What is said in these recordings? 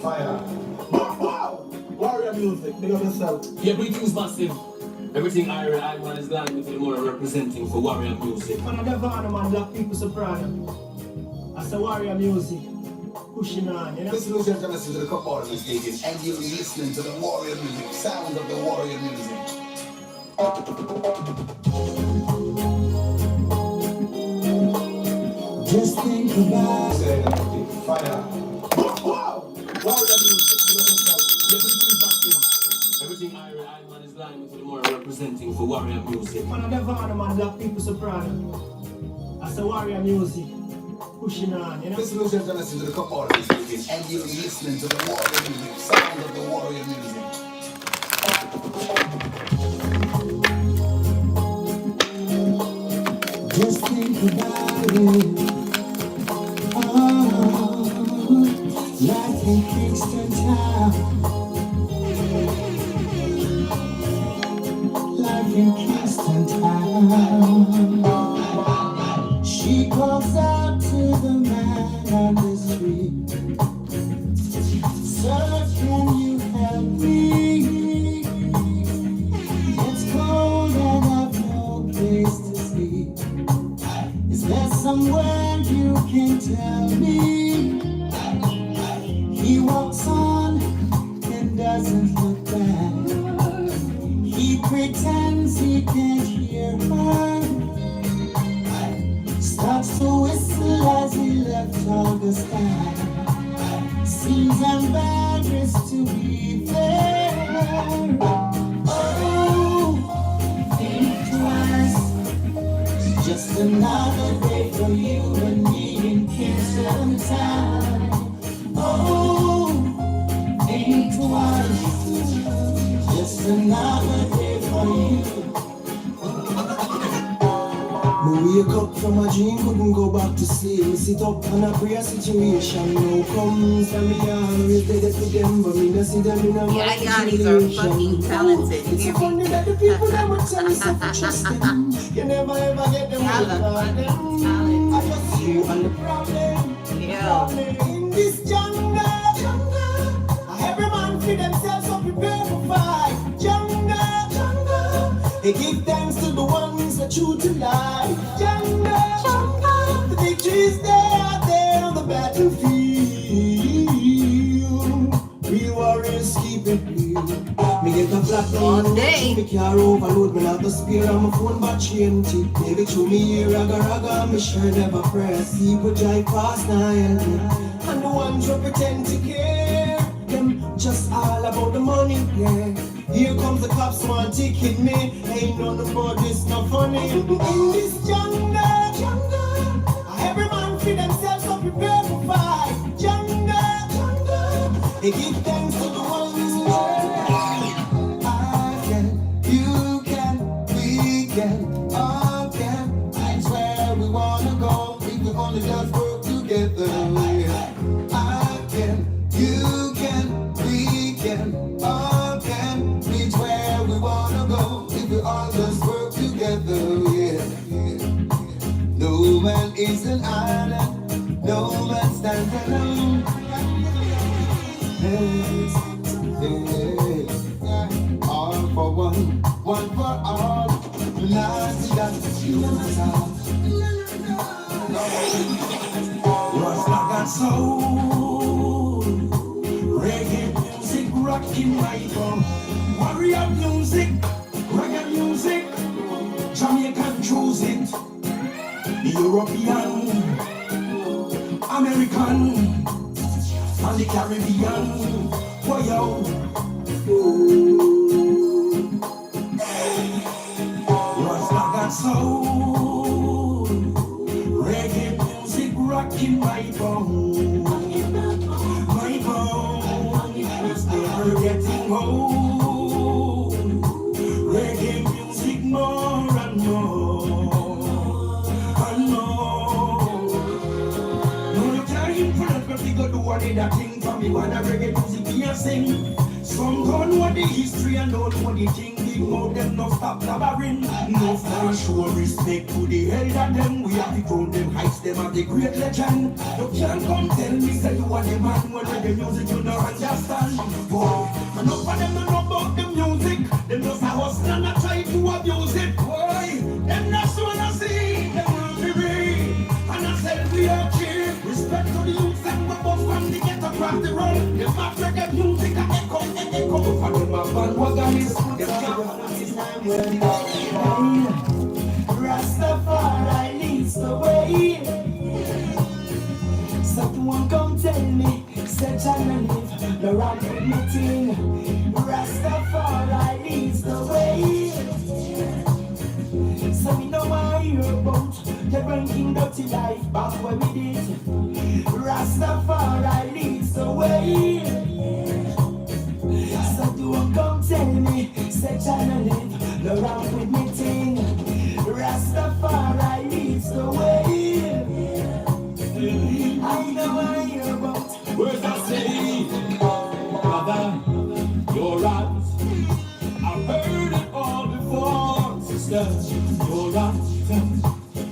Fire. Warrior music, big up yourself. Yeah, greetings massive. Everything I man is glad with the more representing for warrior music. Man, I never man, black people soprano. That's the warrior music. Pushing on, you know? Listen to the cup order stages, and you'll be listening to the warrior music, sound of the warrior music. Just think about Fire. warrior music, big up yourself. Yeah, greetings massive. Everything I man is glad with the more representing for warrior music. Man, I never man, black people soprano. That's the warrior music. Pushing on, you know? Listen to the cup order stages, and you'll be listening to the warrior music, sound of the warrior music. Just think about it. Life in Kingston Town. Life in Kingston Town. She calls out to the man on the street. Sir, can you help me? It's cold and I've no place to sleep. Is there somewhere you can tell me? He walks on and doesn't look back. He pretends he can't hear her. Starts to whistle as he left Augustine. Seems embarrassed to be there. Oh, think twice. Just another day for you and me in Kingston Town. Oh, think twice. Just another day for you. Me wake up from a dream, couldn't go back to sleep. Me sit up and I pray a situation now comes. And me always did it to them, but me not see them in a Yeah, Yannis are fucking talented. It's so funny that the people that would tell you so for trust them. You never ever get them Have a without them. talent. I just you and the problem. Yeah. In this jungle, every man for themselves so prepare for fight. Jungle, they give thanks to the ones that true to life. Jungle, the victory is there on the battlefield. Real warriors keep it real. Me get a flat All down, day. me car overload, me not the spear on my phone battery empty. Maybe through me raga, me sure never press. People drive past now and the ones who pretend to care, them just all about the money, yeah. Here comes the cops, want to kick me. Ain't none about this, no funny. In this jungle, every man for themselves so prepare for fight. Jungle, they give thanks to the ones who I can, you can, we can, all can. That's where we wanna go. We can only just work together. I can, you can, we can, all can. Reach where we wanna go. If we all just work together, yeah. No man is an island. No man stands alone. Hey, all for one for all. Last that's you. Rasta got soul, reggae music rocking my bum. Warrior music, reggae music, Jamaican choose it. European, American, and the Caribbean. Boy, yo. Rasta got soul, reggae music rocking my bone. My bone, it's never getting old. Reggae music more and more and more. No time for that, but we go do what that thing for me. When the reggae music we a sing. Some don't know the history and don't know the thing. sing out them no stop blabbering. No for show respect to the elder them. We have to crown them heights, them are the great legend. You can't come tell me say you are the man when the music you don't understand. Boy, and up for them know about the music. Them just a hustle and a try to abuse it. Boy, them not so wanna see, them want to read. And I said we are cheer. Respect to the youth and we both from the ghetto across the road. Them not reggae music a echo. For them a bandwagon is them can't Rastafari leads the way. Someone come tell me, say China live, the rock with me thing. Rastafari leads the way. So we know I hear about the ranking dirty life back where we did. Rastafari leads the way. So don't come tell me, say China live, the rock with me thing. Rastafari leads the way. I know I hear about Words I say, brother, you're right. I've heard it all before, sister, you're right.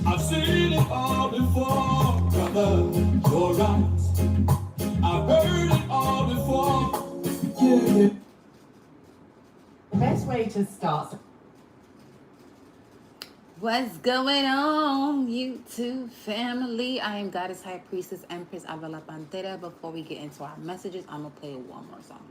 I've seen it all before, brother, you're right. I've heard it all before. The best way to start. What's going on, YouTube family? I am Goddess High Priestess Empress Avila Pantera. Before we get into our messages, I'm going to play one more song.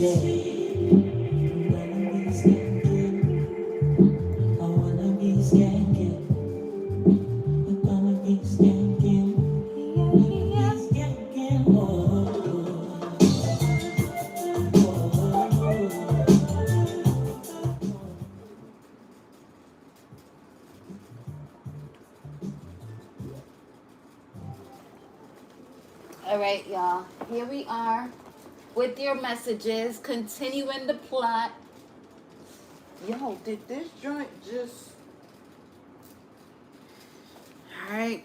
All right, y'all. Here we are with your messages, continuing the plot. Yo, did this joint just... All right.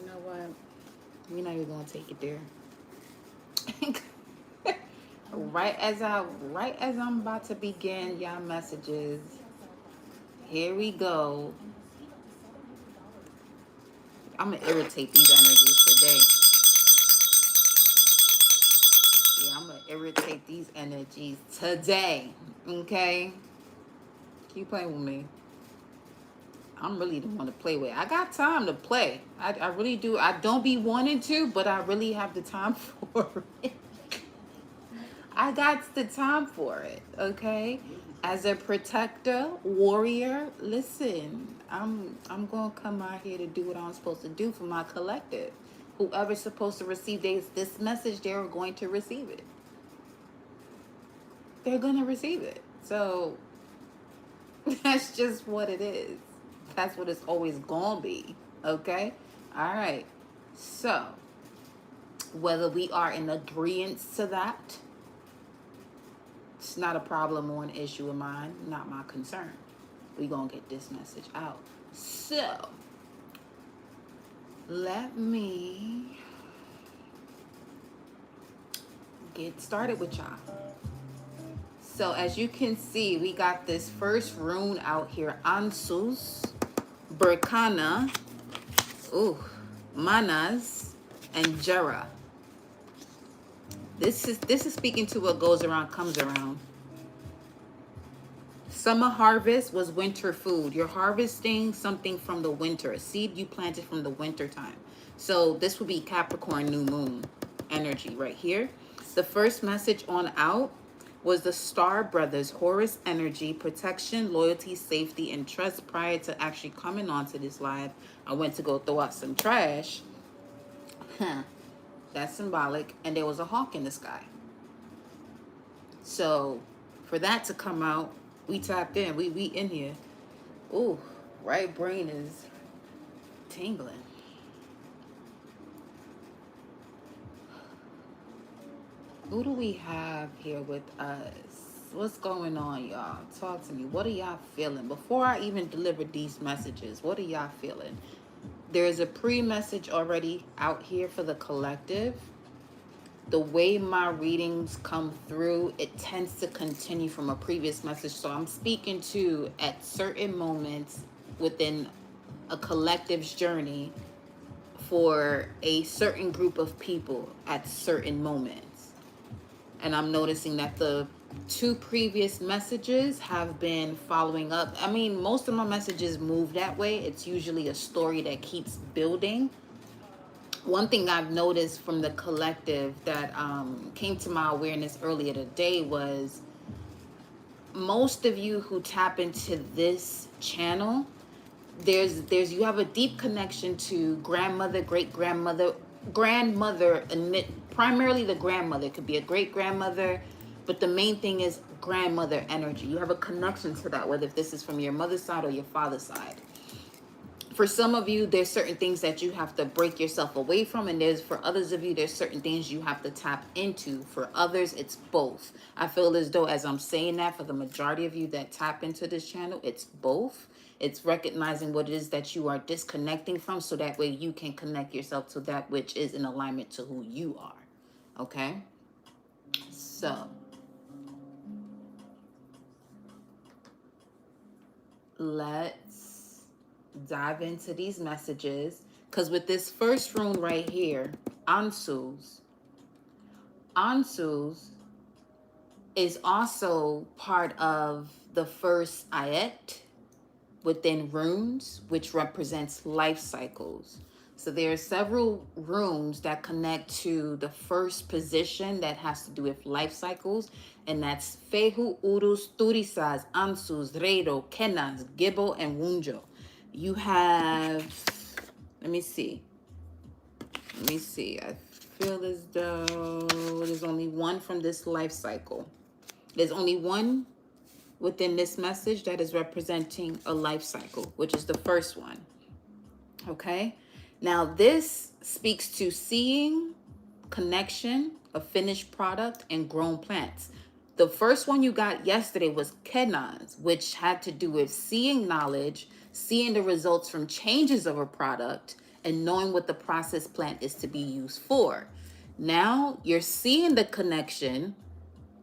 You know what? We're not even gonna take it there. right as I'm about to begin y'all messages, here we go. I'm gonna irritate these energies today. Yeah, I'm gonna irritate these energies today. Okay? Keep playing with me. I'm really the one to play with. I got time to play. I really do. I don't be wanting to, but I really have the time for it. I got the time for it, okay? As a protector, warrior, listen, I'm gonna come out here to do what I'm supposed to do for my collective. Whoever's supposed to receive this message, they're going to receive it. They're gonna receive it. So that's just what it is. That's what it's always gonna be. Okay? Alright. So whether we are in agreement to that, it's not a problem or an issue of mine, not my concern. We gonna get this message out. So let me get started with y'all. So as you can see, we got this first rune out here, Ansus, Berkana, Manas, and Jera. This is speaking to what goes around comes around. Summer harvest was winter food. You're harvesting something from the winter, a seed you planted from the winter time. So this would be Capricorn new moon energy right here. The first message on out was the Star Brothers, Horus energy, protection, loyalty, safety, and trust. Prior to actually coming onto this live, I went to go throw out some trash. That's symbolic. And there was a hawk in the sky. So for that to come out, we tapped in. We in here. Ooh, right brain is tingling. Who do we have here with us? What's going on, y'all? Talk to me. What are y'all feeling? Before I even deliver these messages, what are y'all feeling? There's a pre-message already out here for the collective. The way my readings come through, it tends to continue from a previous message. So I'm speaking to at certain moments within a collective's journey for a certain group of people at certain moments. And I'm noticing that the two previous messages have been following up. I mean, most of my messages move that way. It's usually a story that keeps building. One thing I've noticed from the collective that came to my awareness earlier today was most of you who tap into this channel, there's you have a deep connection to grandmother, great-grandmother, grandmother, primarily the grandmother. It could be a great-grandmother, but the main thing is grandmother energy. You have a connection to that, whether if this is from your mother's side or your father's side. For some of you, there's certain things that you have to break yourself away from, and for others of you, there's certain things you have to tap into. For others, it's both. I feel as though as I'm saying that, for the majority of you that tap into this channel, it's both. It's recognizing what it is that you are disconnecting from, so that way you can connect yourself to that which is in alignment to who you are. Okay? So let's dive into these messages, because with this first rune right here, Ansus is also part of the first ayat within runes, which represents life cycles. So there are several runes that connect to the first position that has to do with life cycles, and that's Fehu, Urus, Turisas, Ansus, Redo, Kenas, Gibbo, and Wunjo. You have, let me see. I feel as though there's only one from this life cycle. There's only one within this message that is representing a life cycle, which is the first one. Okay? Now, this speaks to seeing, connection, a finished product, and grown plants. The first one you got yesterday was Kenaz, which had to do with seeing knowledge, seeing the results from changes of a product, and knowing what the process plant is to be used for. Now you're seeing the connection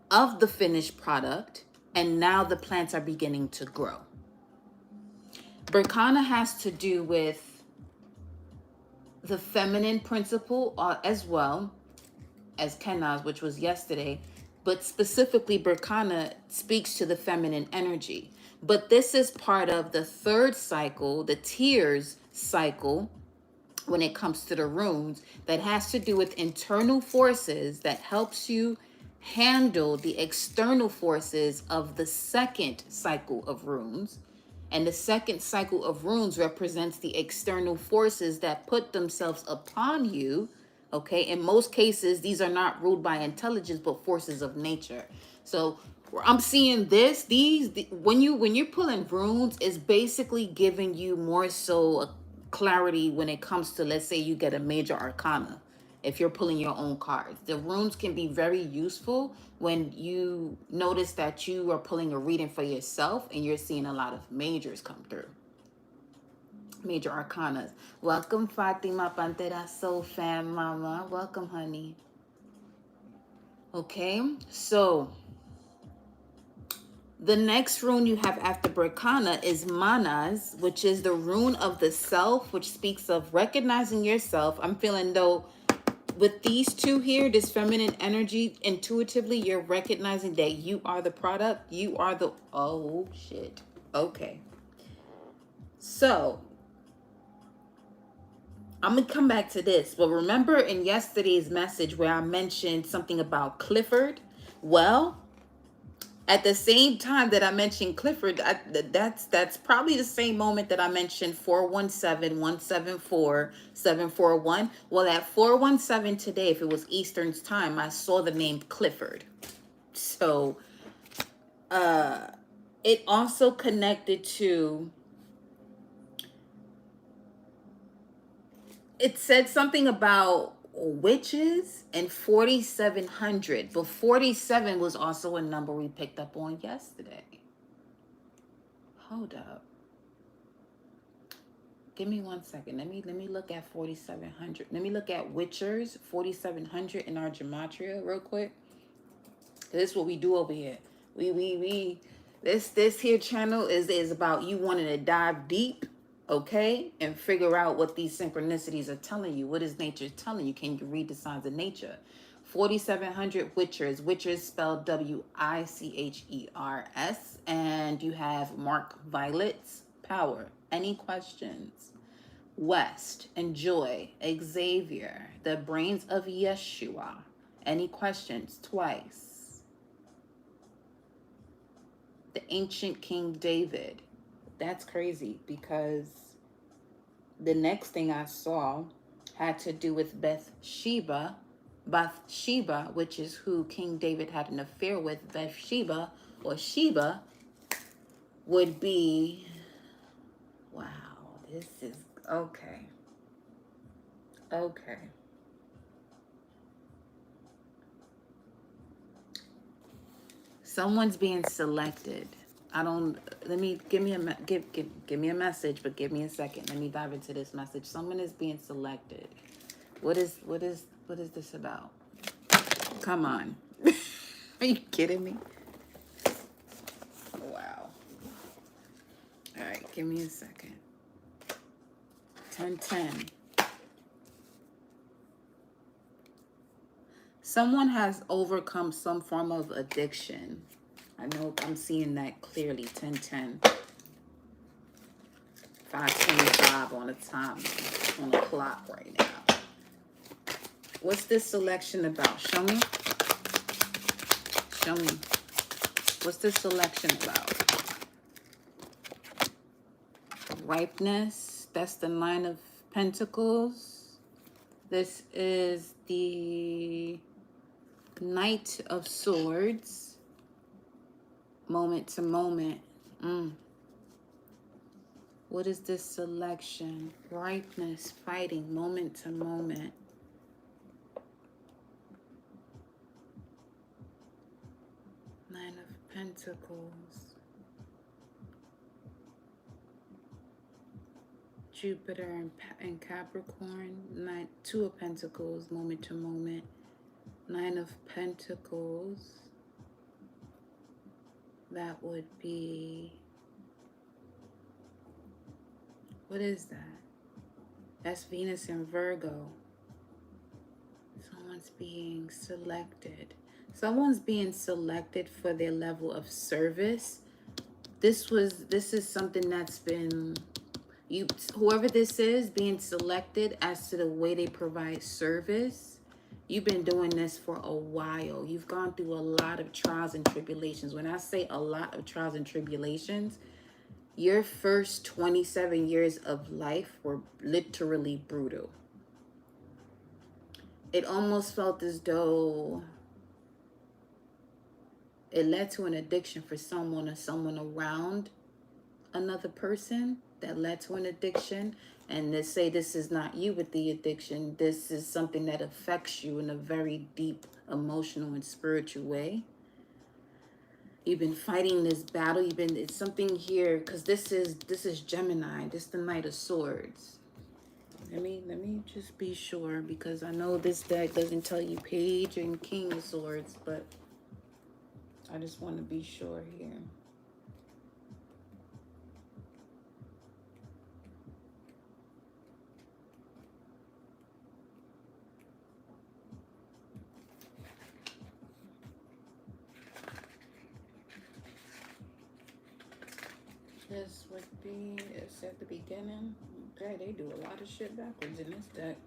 of the finished product, and now the plants are beginning to grow. Berkana has to do with the feminine principle as well as Kenaz, which was yesterday, but specifically Berkana speaks to the feminine energy. But this is part of the third cycle, the tears cycle, when it comes to the runes, that has to do with internal forces that helps you handle the external forces of the second cycle of runes. And the second cycle of runes represents the external forces that put themselves upon you. Okay, in most cases, these are not ruled by intelligence, but forces of nature. So I'm seeing this, when you're pulling runes, is basically giving you more so a clarity when it comes to, let's say you get a major arcana. If you're pulling your own cards, the runes can be very useful when you notice that you are pulling a reading for yourself and you're seeing a lot of majors come through. Major arcanas. Welcome, Fatima Pantera Soul Fam Mama. Welcome, honey. Okay, so the next rune you have after Berkana is Manas, which is the rune of the self, which speaks of recognizing yourself. I'm feeling though with these two here, this feminine energy, intuitively, you're recognizing that you are the product. You are the, oh shit. Okay. So I'm going to come back to this. But remember in yesterday's message where I mentioned something about Clifford? Well, at the same time that I mentioned Clifford, that's probably the same moment that I mentioned 417-174-741. Well, at 417 today, if it was Eastern's time, I saw the name Clifford. So it also connected to, it said something about witches and 4700, but 47 was also a number we picked up on yesterday. Hold up, give me 1 second. Let me look at 4700. Let me look at witchers 4700 in our gematria real quick. This is what we do over here. We this here channel is about you wanting to dive deep, okay, and figure out what these synchronicities are telling you. What is nature telling you? Can you read the signs of nature? 4700 witchers. Witchers spelled W-I-C-H-E-R-S. And you have Mark Violet's power. Any questions? West and Joy. Xavier. The brains of Yeshua. Any questions? Twice. The ancient King David. That's crazy because the next thing I saw had to do with Bathsheba, which is who King David had an affair with. Bathsheba or Sheba would be, wow, this is, okay. Okay. Someone's being selected. Give me a message, but give me a second. Let me dive into this message. Someone is being selected. What is this about? Come on. Are you kidding me? Wow. All right, give me a second. 10:10. Someone has overcome some form of addiction. I know I'm seeing that clearly. 10:10. 5:25 on the time, on the clock right now. What's this selection about? Show me. Show me. What's this selection about? Ripeness. That's the Nine of Pentacles. This is the Knight of Swords. Moment to moment. What is this selection? Ripeness, fighting, moment to moment. Nine of Pentacles. Jupiter and Capricorn. Two of Pentacles, moment to moment. Nine of Pentacles. That would be... What is that? That's Venus and Virgo. Someone's being selected. Someone's being selected for their level of service. This is something that's been, whoever this is, being selected as to the way they provide service. You've been doing this for a while. You've gone through a lot of trials and tribulations. When I say a lot of trials and tribulations, your first 27 years of life were literally brutal. It almost felt as though it led to an addiction for someone or someone around another person that led to an addiction. And they say this is not you with the addiction. This is something that affects you in a very deep emotional and spiritual way. You've been fighting this battle. It's something here, because this is Gemini. This is the Knight of Swords. Let me just be sure, because I know this deck doesn't tell you Page and King of Swords, but I just want to be sure here. This would be, it's at the beginning. Okay, they do a lot of shit backwards in this deck.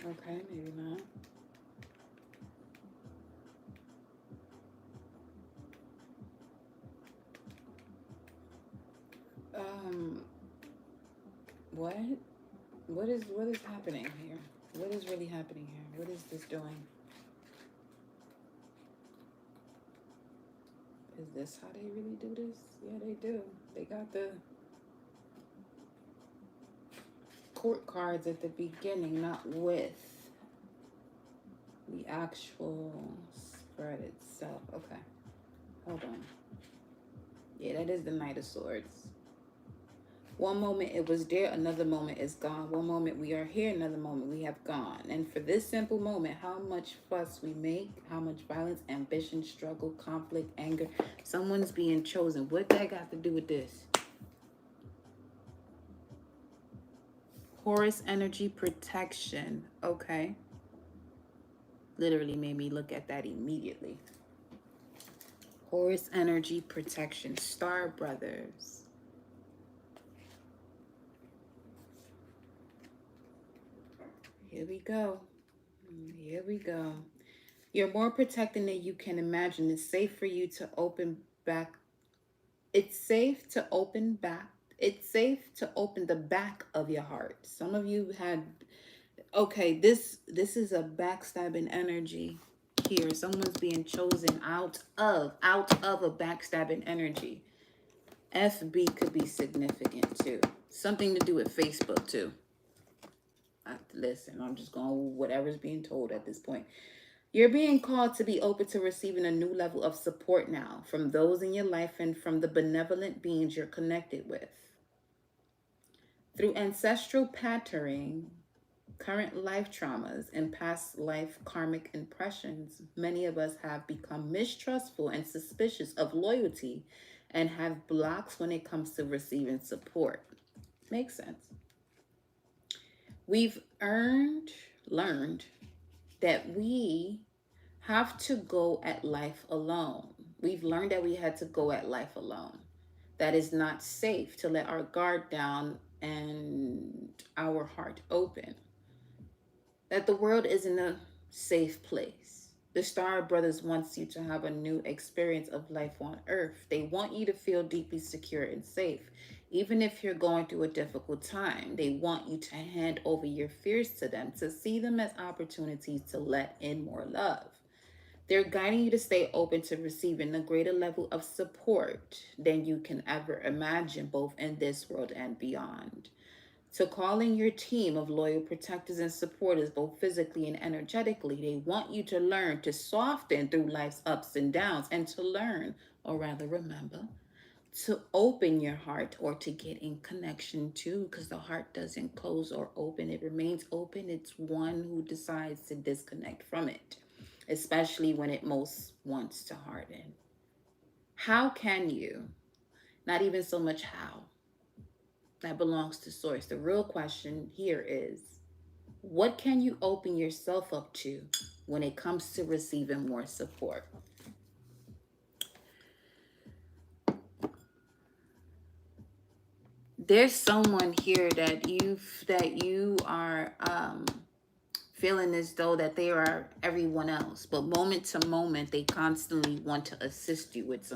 Okay, maybe not. What is happening here? What is really happening here? What is this doing? Is this how they really do this? Yeah, they do. They got the court cards at the beginning, not with the actual spread itself. Okay, hold on. Yeah, that is the Knight of Swords. One moment it was there, another moment is gone. One moment we are here, another moment we have gone. And for this simple moment, how much fuss we make, how much violence, ambition, struggle, conflict, anger. Someone's being chosen. What that got to do with this? Horus energy protection. Okay. Literally made me look at that immediately. Horus energy protection. Star Brothers. Here we go. Here we go. You're more protecting than you can imagine. It's safe for you to open back. It's safe to open back. It's safe to open the back of your heart. Some of you had, okay, this is a backstabbing energy here. Someone's being chosen out of a backstabbing energy. FB could be significant too. Something to do with Facebook too. Listen, I'm just going with whatever's being told at this point. You're being called to be open to receiving a new level of support now from those in your life and from the benevolent beings you're connected with. Through ancestral patterning, current life traumas, and past life karmic impressions, many of us have become mistrustful and suspicious of loyalty and have blocks when it comes to receiving support. Makes sense. We've earned learned that we have to go at life alone. We've learned that we had to go at life alone. That is not safe to let our guard down and our heart open. That the world isn't a safe place. The Star Brothers wants you to have a new experience of life on Earth. They want you to feel deeply secure and safe. Even if you're going through a difficult time, they want you to hand over your fears to them, to see them as opportunities to let in more love. They're guiding you to stay open to receiving a greater level of support than you can ever imagine, both in this world and beyond. To calling your team of loyal protectors and supporters, both physically and energetically. They want you to learn to soften through life's ups and downs, and to learn, or rather remember, to open your heart, or to get in connection to, because the heart doesn't close or open. It remains open. It's one who decides to disconnect from it, especially when it most wants to harden. How can you? Not even so much how. That belongs to source. The real question here is, what can you open yourself up to when it comes to receiving more support? There's someone here that you are feeling as though that they are everyone else, but moment to moment they constantly want to assist you with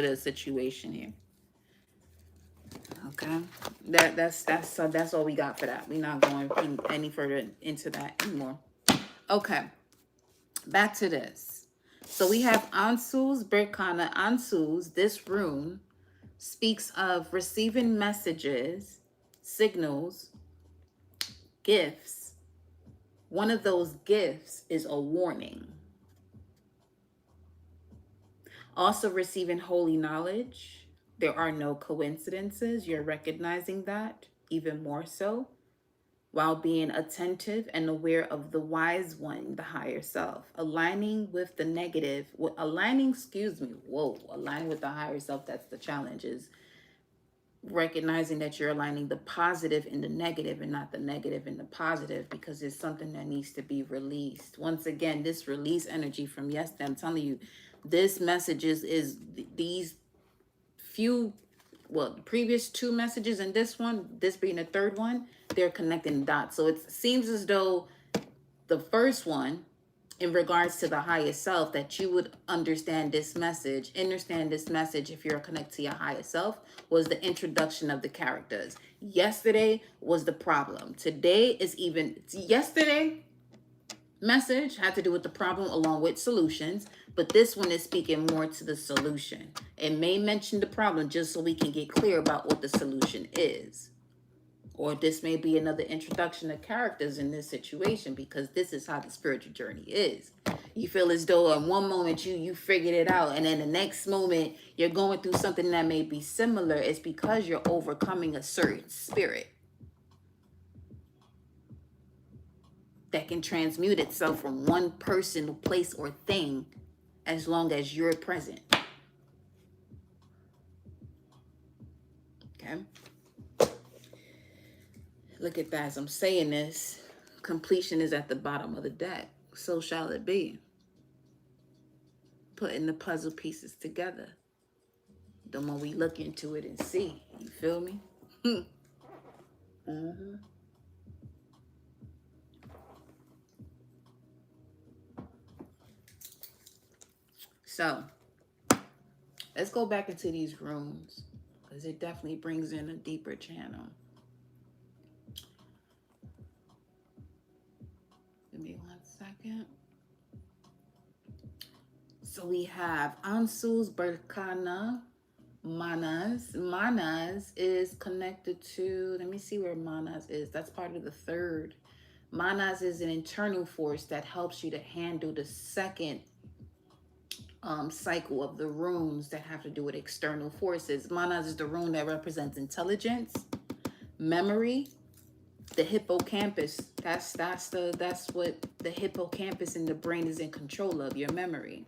a situation here. Okay, that's all we got for that. We're not going any further into that anymore. Okay, back to this. So we have Ansu's Berkana. Ansu's, this rune speaks of receiving messages, signals, gifts. One of those gifts is a warning. Also receiving holy knowledge. There are no coincidences. You're recognizing that even more so, while being attentive and aware of the wise one, the higher self. Aligning with the negative, aligning with the higher self, that's the challenge, is recognizing that you're aligning the positive in the negative and not the negative in the positive, because it's something that needs to be released. Once again, this release energy from yesterday, I'm telling you, this message is these the previous two messages and this one, this being the third one, they're connecting dots. So it seems as though the first one, in regards to the highest self, that you would understand this message if you're connected to your higher self, was the introduction of the characters. Yesterday was the problem. Today is yesterday message had to do with the problem along with solutions, but this one is speaking more to the solution. It may mention the problem just so we can get clear about what the solution is. Or this may be another introduction of characters in this situation, because this is how the spiritual journey is. You feel as though in one moment you figured it out, and then the next moment you're going through something that may be similar. It's because you're overcoming a certain spirit that can transmute itself from one person, place, or thing as long as you're present. Okay? Look at that. As I'm saying this, completion is at the bottom of the deck. So shall it be. Putting the puzzle pieces together. The more we look into it and see. You feel me? Mm-hmm. So, let's go back into these rooms, because it definitely brings in a deeper channel. Give me 1 second. So we have Ansu's Berkana, Manas. Manas is connected to, let me see where Manas is. That's part of the third. Manas is an internal force that helps you to handle the second cycle of the runes that have to do with external forces. Manas is the rune that represents intelligence, memory, the hippocampus. That's what the hippocampus in the brain is in control of, your memory.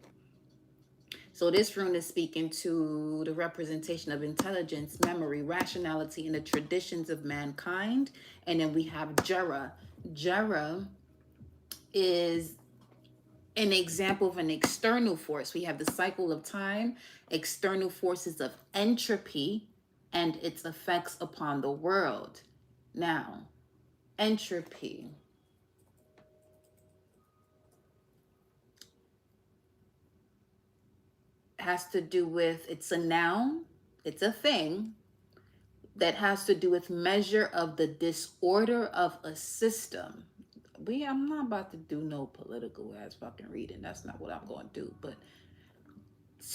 So this rune is speaking to the representation of intelligence, memory, rationality, and the traditions of mankind. And then we have Jera. Jera is an example of an external force. We have the cycle of time, external forces of entropy, and its effects upon the world. Now, entropy has to do with, it's a noun, it's a thing that has to do with measure of the disorder of a system. I'm not about to do no political ass fucking reading. That's not what I'm going to do. But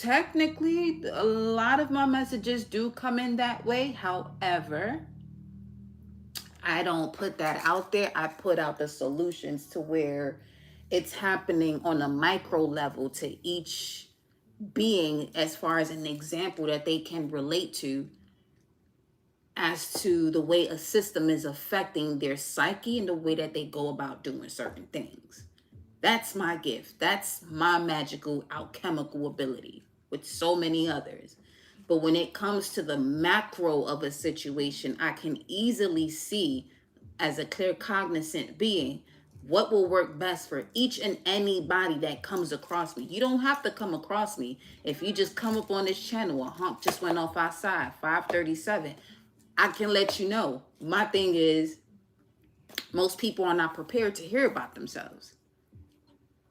technically, a lot of my messages do come in that way. However, I don't put that out there. I put out the solutions to where it's happening on a micro level to each being, as far as an example that they can relate to, as to the way a system is affecting their psyche and the way that they go about doing certain things. That's my gift. That's my magical alchemical ability, with so many others. But when it comes to the macro of a situation, I can easily see, as a clear cognizant being, what will work best for each and anybody that comes across me. You don't have to come across me. If you just come up on this channel, a hump just went off outside, 537, I can let you know. My thing is, most people are not prepared to hear about themselves.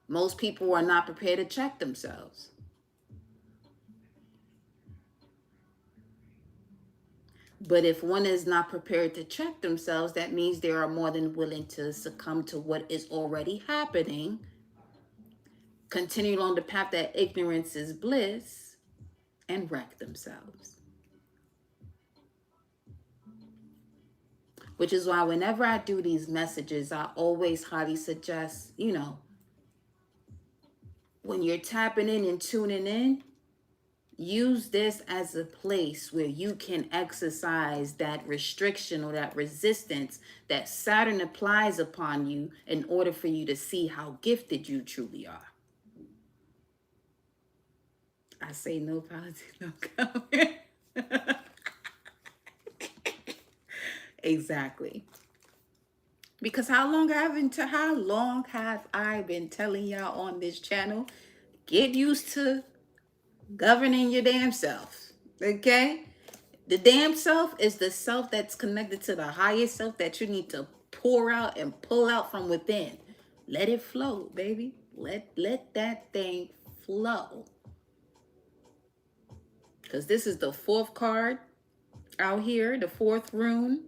Most people are not prepared to check themselves. But if one is not prepared to check themselves, that means they are more than willing to succumb to what is already happening, continue on the path that ignorance is bliss, and wreck themselves. Which is why whenever I do these messages, I always highly suggest, when you're tapping in and tuning in, use this as a place where you can exercise that restriction or that resistance that Saturn applies upon you in order for you to see how gifted you truly are. I say no politics, no comment. Exactly. Because how long have I been telling y'all on this channel? Get used to governing your damn self. Okay? The damn self is the self that's connected to the highest self that you need to pour out and pull out from within. Let it flow, baby. Let that thing flow. Because this is the fourth card out here, the fourth rune,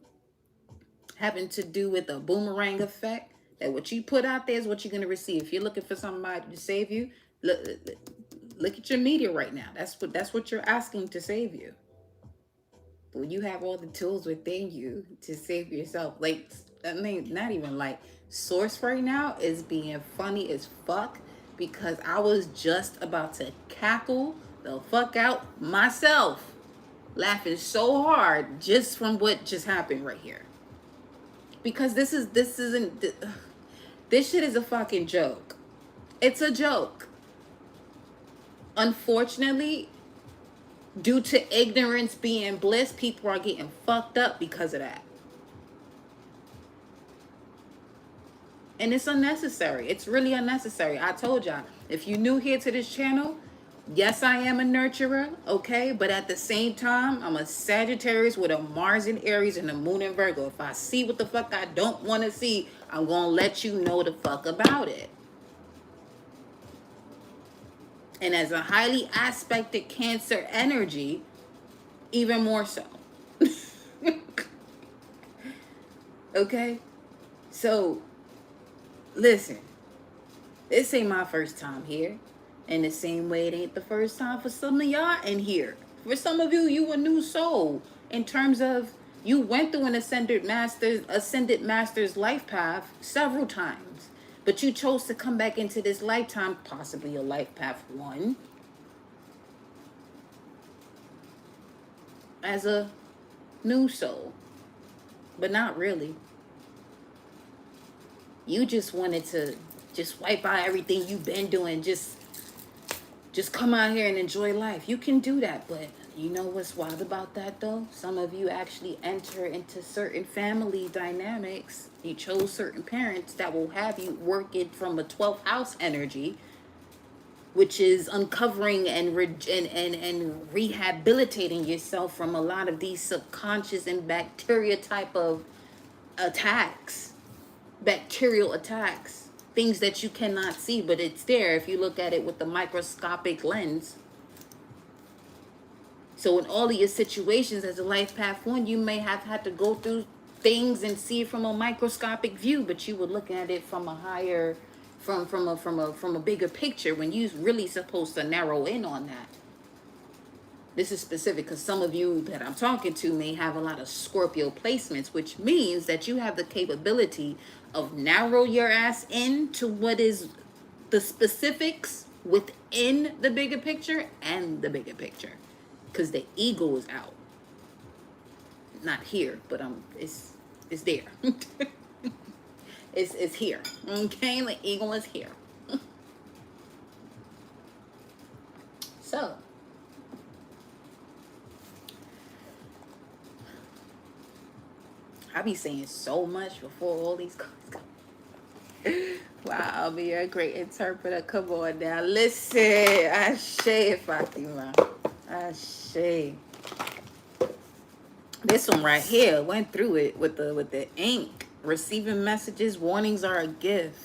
having to do with a boomerang effect, that what you put out there is what you're going to receive. If you're looking for somebody to save you, look at your media right now. That's what you're asking to save you. But you have all the tools within you to save yourself. Like, I mean, not even like, Source right now is being funny as fuck, because I was just about to cackle the fuck out myself, laughing so hard just from what just happened right here. Because this shit is a fucking joke. It's a joke. Unfortunately, due to ignorance being bliss, people are getting fucked up because of that. And it's unnecessary. It's really unnecessary. I told y'all, if you're new here to this channel, yes, I am a nurturer, okay? But at the same time, I'm a Sagittarius with a Mars in Aries and a Moon in Virgo. If I see what the fuck I don't want to see, I'm going to let you know the fuck about it. And as a highly aspected Cancer energy, even more so. Okay? So, listen. This ain't my first time here. In the same way, it ain't the first time for some of y'all in here. For some of you, you a new soul. In terms of, you went through an ascended master's life path several times. But you chose to come back into this lifetime, possibly a life path 1, as a new soul. But not really. You just wanted to just wipe out everything you've been doing. Just come out here and enjoy life. You can do that, but You know what's wild about that though? Some of you actually enter into certain family dynamics. You chose certain parents that will have you working from a 12th house energy, which is uncovering and and rehabilitating yourself from a lot of these subconscious and bacteria type of attacks, bacterial attacks, things that you cannot see, but it's there if you look at it with the microscopic lens. So in all of your situations as a life path one, you may have had to go through things and see it from a microscopic view, but you were looking at it from a higher, from a bigger picture when you really supposed to narrow in on that. This is specific because some of you that I'm talking to may have a lot of Scorpio placements, which means that you have the capability of narrow your ass into what is the specifics within the bigger picture and the bigger picture. Because the ego is out. Not here, but it's there. it's here. Okay, the ego is here. So I be saying so much before all these cards come. Wow, I'll be a great interpreter. Come on now. Listen. Ashe, Fatima. Ashe. This one right here went through it with the ink. Receiving messages, warnings are a gift.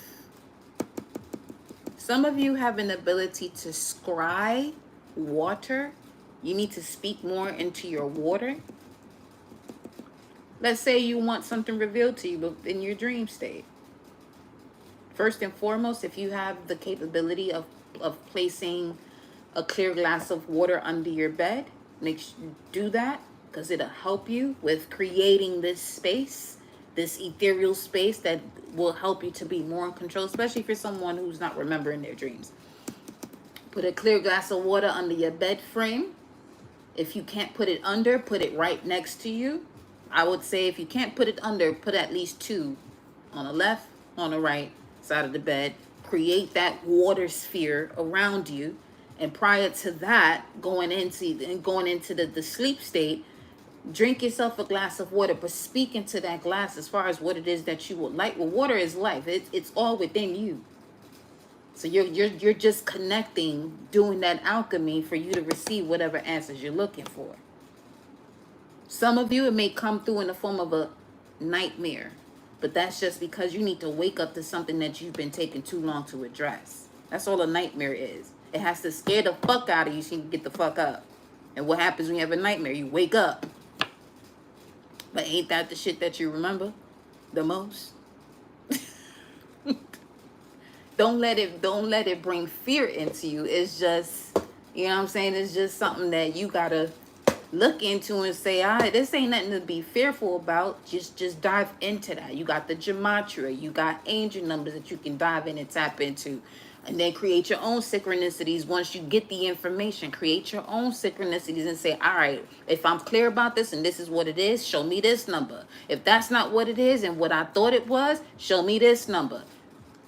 Some of you have an ability to scry water. You need to speak more into your water. Let's say you want something revealed to you in your dream state. First and foremost, if you have the capability of placing a clear glass of water under your bed, do that, because it'll help you with creating this space, this ethereal space that will help you to be more in control, especially for someone who's not remembering their dreams. Put a clear glass of water under your bed frame. If you can't put it under, put it right next to you. I would say if you can't put it under, put at least 2 on the left, on the right side of the bed. Create that water sphere around you. And prior to that, going into the sleep state, drink yourself a glass of water, but speak into that glass as far as what it is that you would like. Well, water is life. It's all within you. So you're just connecting, doing that alchemy for you to receive whatever answers you're looking for. Some of you, it may come through in the form of a nightmare, but that's just because you need to wake up to something that you've been taking too long to address. That's all a nightmare is. It has to scare the fuck out of you so you can get the fuck up. And what happens when you have a nightmare? You wake up. But ain't that the shit that you remember the most? Don't let it bring fear into you. It's just, you know what I'm saying? It's just something that you gotta look into and say, all right, this ain't nothing to be fearful about. Just dive into that. You got the gematria, you got angel numbers that you can dive in and tap into. And then create your own synchronicities. Once you get the information, create your own synchronicities and say, all right, if I'm clear about this and this is what it is, show me this number. If that's not what it is and what I thought it was, show me this number.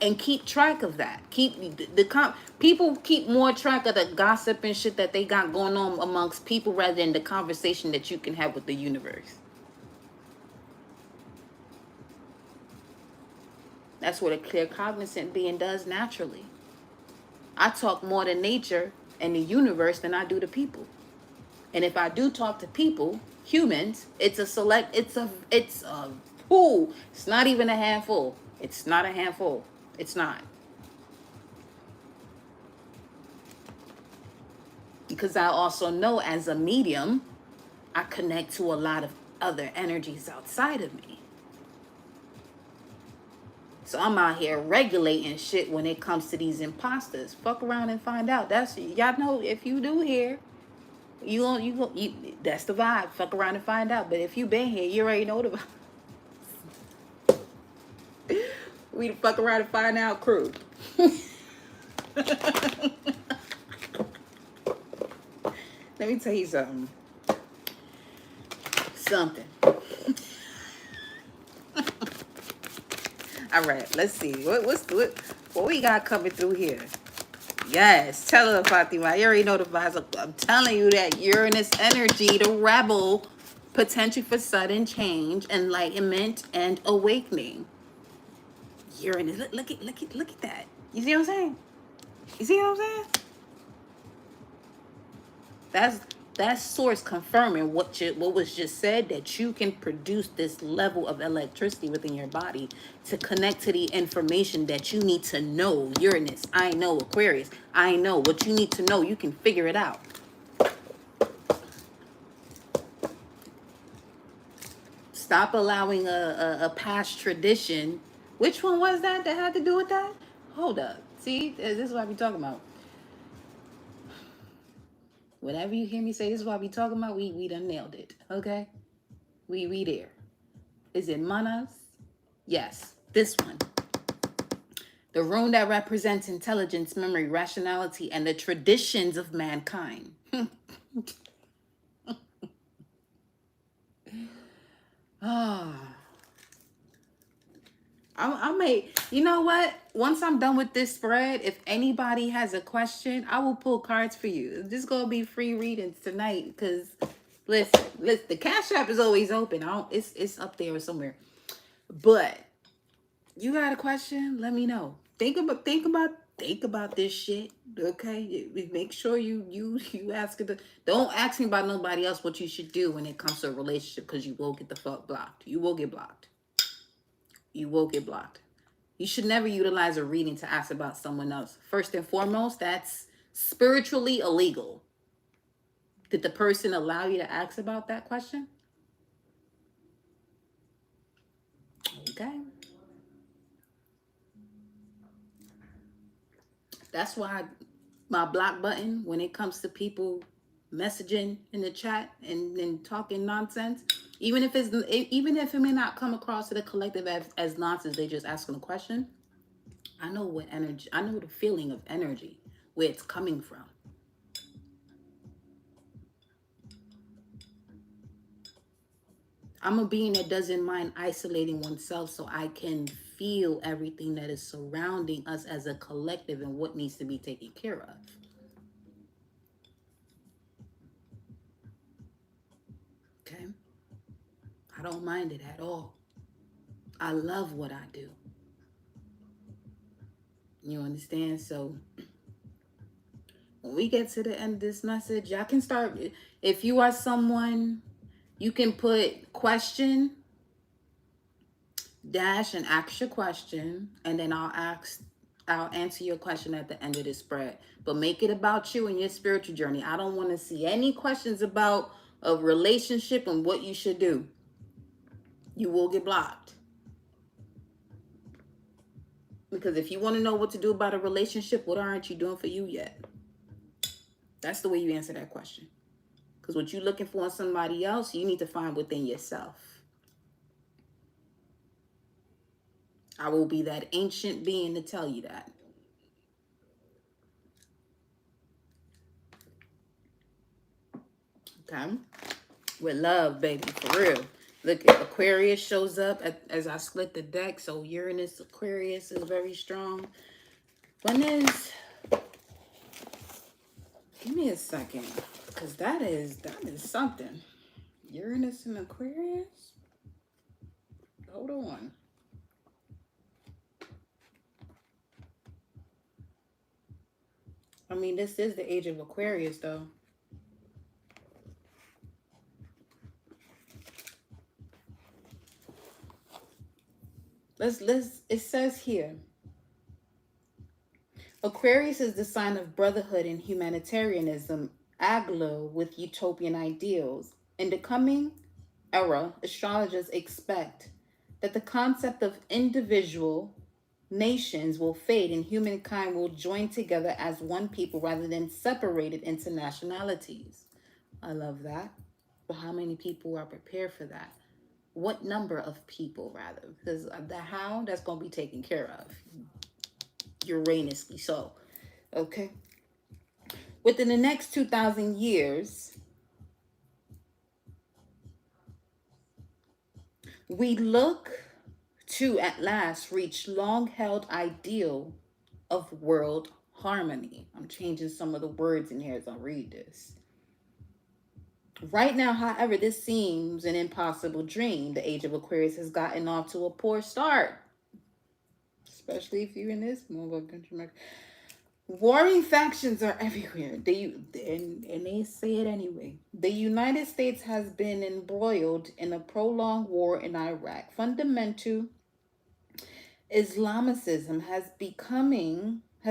And keep track of that. People keep more track of the gossip and shit that they got going on amongst people rather than the conversation that you can have with the universe. That's what a clear cognizant being does naturally. I talk more to nature and the universe than I do to people. And if I do talk to people, humans, it's a pool. It's not even a handful. It's not a handful. It's not. Because I also know as a medium, I connect to a lot of other energies outside of me. So I'm out here regulating shit when it comes to these imposters. Fuck around and find out. That's, y'all know, if you do here, that's the vibe. Fuck around and find out. But if you been here, you already know the vibe. We the fuck around and find out crew. Let me tell you something. All right, let's see. What we got coming through here? Yes, tell her, Fatima. You already know the vibes. I'm telling you that Uranus energy, the rebel, potential for sudden change, enlightenment, and awakening. Uranus, look at that. You see what I'm saying? You see what I'm saying? That's source confirming what was just said, that you can produce this level of electricity within your body to connect to the information that you need to know. Uranus, I know. Aquarius, I know what you need to know. You can figure it out. Stop allowing a past tradition. Which one was that had to do with that? Hold up. See, this is what I be talking about. Whenever you hear me say this is what I be talking about, we done nailed it. Okay? We there. Is it Manas? Yes, this one. The rune that represents intelligence, memory, rationality, and the traditions of mankind. I may, you know what? Once I'm done with this spread, if anybody has a question, I will pull cards for you. This is gonna be free readings tonight, because listen, the Cash App is always open. It's up there somewhere. But you got a question? Let me know. Think about this shit. Okay, make sure you ask it. Don't ask me about nobody else what you should do when it comes to a relationship, because you will get the fuck blocked. You will get blocked. You will get blocked. You should never utilize a reading to ask about someone else. First and foremost, that's spiritually illegal. Did the person allow you to ask about that question? Okay. That's why my block button, when it comes to people messaging in the chat and talking nonsense, even if it may not come across to the collective as nonsense, they just asking a question. I know what energy, I know the feeling of energy, where it's coming from. I'm a being that doesn't mind isolating oneself, so I can feel everything that is surrounding us as a collective and what needs to be taken care of. Okay? I don't mind it at all. I love what I do. You understand? So when we get to the end of this message, y'all can start. If you are someone, you can put question dash and ask your question, and then I'll answer your question at the end of the spread. But make it about you and your spiritual journey. I don't want to see any questions about a relationship and what you should do. You will get blocked. Because if you want to know what to do about a relationship, what aren't you doing for you yet? That's the way you answer that question. Because what you're looking for in somebody else, you need to find within yourself. I will be that ancient being to tell you that. Okay? With love, baby, for real. Look, Aquarius shows up as I split the deck. So Uranus, Aquarius is very strong. When is... Give me a second. Because that is something. Uranus and Aquarius? Hold on. I mean, this is the age of Aquarius, though. It says here, Aquarius is the sign of brotherhood and humanitarianism, aglow with utopian ideals. In the coming era, astrologers expect that the concept of individual nations will fade and humankind will join together as one people rather than separated into nationalities. I love that. But how many people are prepared for that? What number of people, rather? Because the how, that's going to be taken care of. Uranusly so. Okay. Within the next 2,000 years, we look to at last reach long-held ideal of world harmony. I'm changing some of the words in here as I read this. Right now, however, this seems an impossible dream. The age of Aquarius has gotten off to a poor start, especially if you're in this motherfucker. Warring factions are everywhere. And they say it anyway. The United States has been embroiled in a prolonged war in Iraq. Fundamental Islamicism has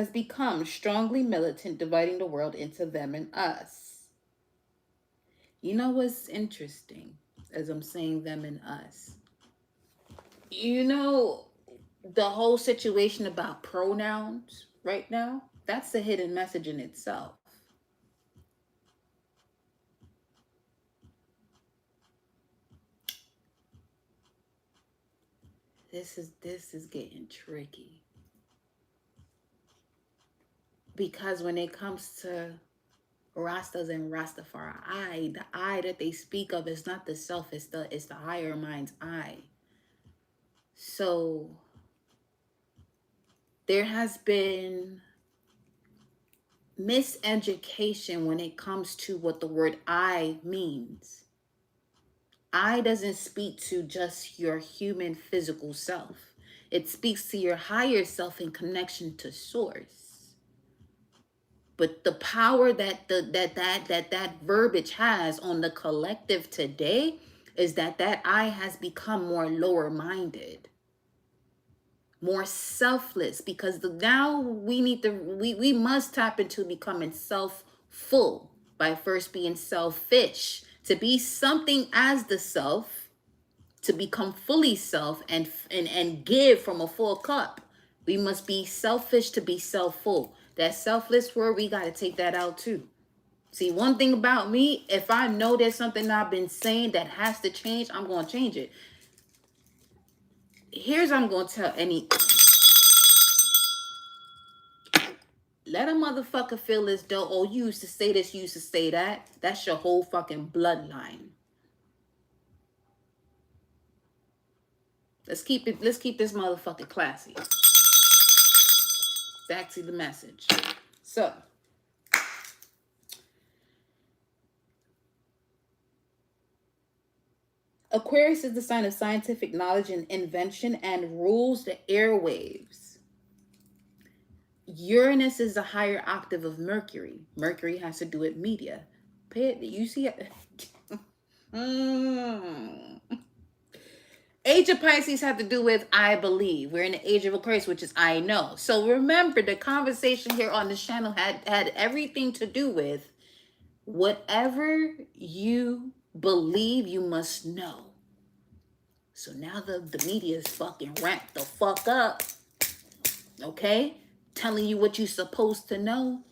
become strongly militant, dividing the world into them and us. You know what's interesting as I'm saying them and us? You know, the whole situation about pronouns right now, that's a hidden message in itself. This is getting tricky. Because when it comes to Rastas and Rastafari, the I that they speak of is not the self, it's the higher mind's I. So there has been miseducation when it comes to what the word I means. I doesn't speak to just your human physical self. It speaks to your higher self in connection to source. But the power that that verbiage has on the collective today is that I has become more lower minded, more selfless, because now we must tap into becoming self-full by first being selfish. To be something as the self, to become fully self and give from a full cup, we must be selfish to be self-full. That selfless word, we got to take that out too. See, one thing about me, if I know there's something I've been saying that has to change, I'm going to change it. Here's what I'm going to tell any... Let a motherfucker feel as though, oh, you used to say this, you used to say that. That's your whole fucking bloodline. Let's keep this motherfucker classy. Back to the message. So, Aquarius is the sign of scientific knowledge and invention and rules the airwaves. Uranus is a higher octave of Mercury. Mercury has to do with media. You see it? Age of Pisces have to do with I believe. We're in the age of Aquarius, which is I know. So remember, the conversation here on this channel had everything to do with whatever you believe, you must know. So now the media is fucking ramped the fuck up. Okay? Telling you what you're supposed to know.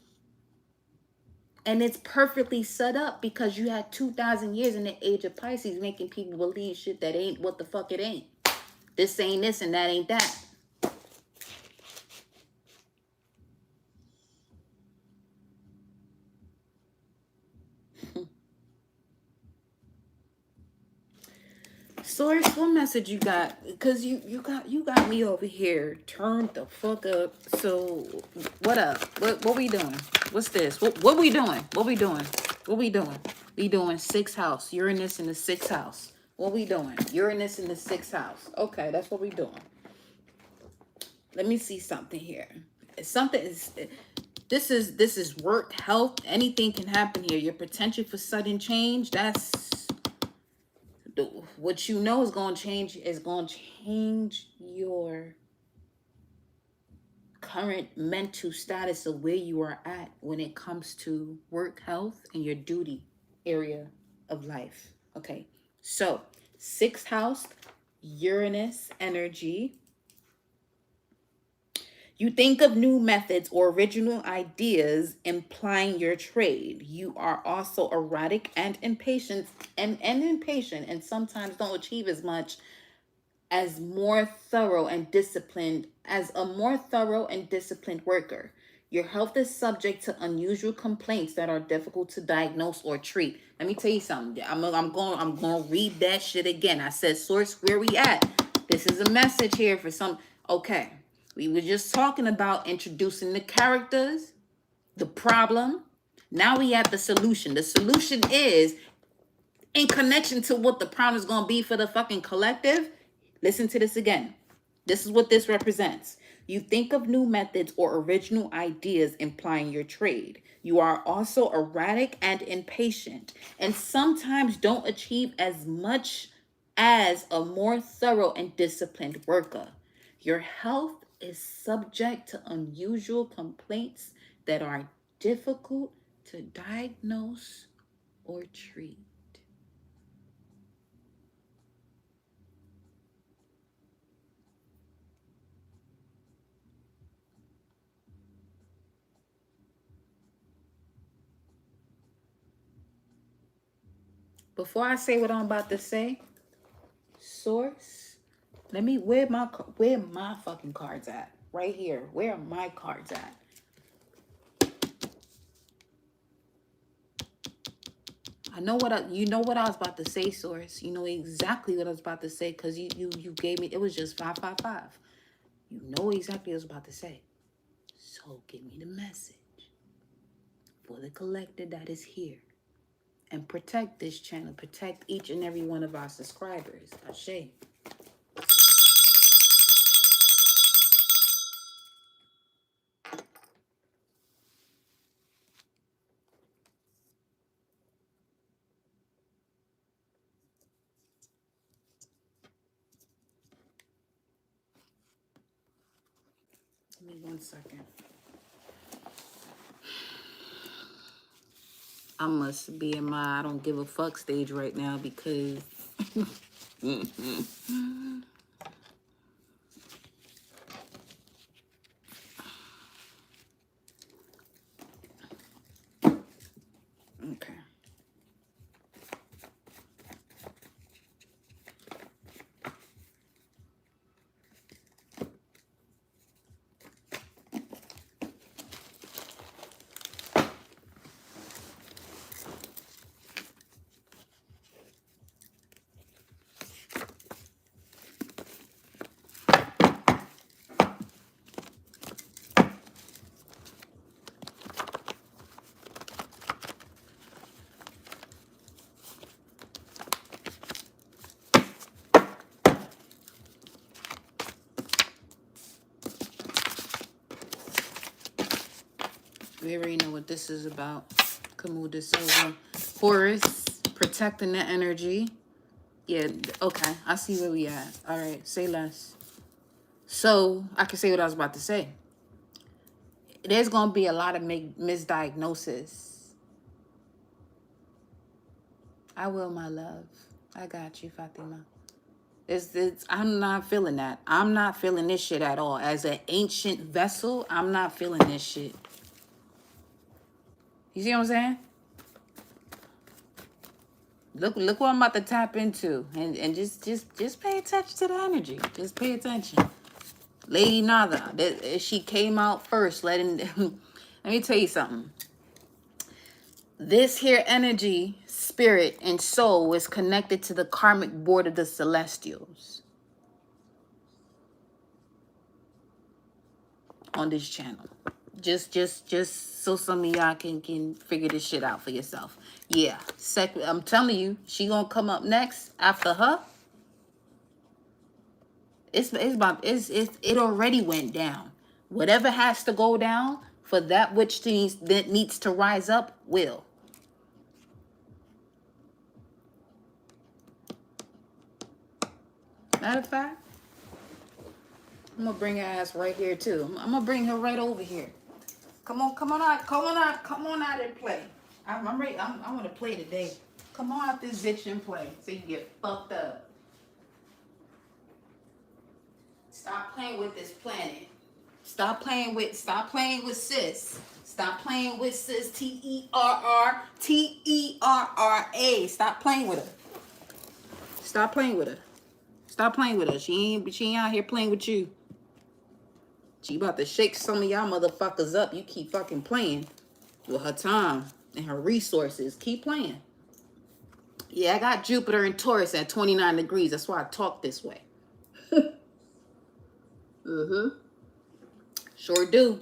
And it's perfectly set up because you had 2,000 years in the age of Pisces making people believe shit that ain't what the fuck it ain't. This ain't this and that ain't that. Source, what message you got? Because you got me over here turned the fuck up. So what up? What we doing? What's this? What we doing? What we doing? What we doing? We doing 6th house. Uranus in the 6th house. What we doing? Uranus in the 6th house. Okay, that's what we doing. Let me see something here. Something is. This is work, health. Anything can happen here. Your potential for sudden change. That's what you know is going to change. Is going to change your current mental status of where you are at when it comes to work, health, and your duty area of life. Okay, so 6th house, Uranus energy. You think of new methods or original ideas implying your trade. You are also erratic and impatient and sometimes don't achieve as much as a more thorough and disciplined worker. Your health is subject to unusual complaints that are difficult to diagnose or treat. Let me tell you something. I'm going to read that shit again. I said, source, where we at? This is a message here for some. Okay. We were just talking about introducing the characters, the problem. Now we have the solution. The solution is in connection to what the problem is going to be for the fucking collective. Listen to this again. This is what this represents. You think of new methods or original ideas implying your trade. You are also erratic and impatient, and sometimes don't achieve as much as a more thorough and disciplined worker. Your health is subject to unusual complaints that are difficult to diagnose or treat. Before I say what I'm about to say, source, where my fucking cards at? Right here. Where are my cards at? You know what I was about to say, source. You know exactly what I was about to say because you gave me, it was just 555. You know exactly what I was about to say. So give me the message for the collective that is here. And protect this channel. Protect each and every one of our subscribers. Ashe. Give me 1 second. I must be in my I don't give a fuck stage right now because okay. We already know what this is about. Camus de Silva. Horus, protecting the energy. Yeah, okay. I see where we at. All right, say less. So, I can say what I was about to say. There's going to be a lot of misdiagnosis. I will, my love. I got you, Fatima. I'm not feeling that. I'm not feeling this shit at all. As an ancient vessel, I'm not feeling this shit. You see what I'm saying? Look what I'm about to tap into. And just pay attention to the energy. Just pay attention. Lady Nada, she came out first. Let me tell you something. This here energy, spirit, and soul is connected to the karmic board of the celestials on this channel. Just so some of y'all can figure this shit out for yourself. Yeah, I'm telling you, she gonna come up next after her. It already went down. Whatever has to go down for that which needs to rise up will. Matter of fact, I'm gonna bring her ass right here too. I'm gonna bring her right over here. Come on out and play. I'm ready. I want to play today. Come on out this bitch and play so you get fucked up. Stop playing with this planet. Stop playing with sis. Stop playing with sis. Terra. Stop playing with her. Stop playing with her. Stop playing with her. She ain't out here playing with you. She about to shake some of y'all motherfuckers up. You keep fucking playing with her time and her resources. Keep playing. Yeah, I got Jupiter and Taurus at 29 degrees. That's why I talk this way. Sure do.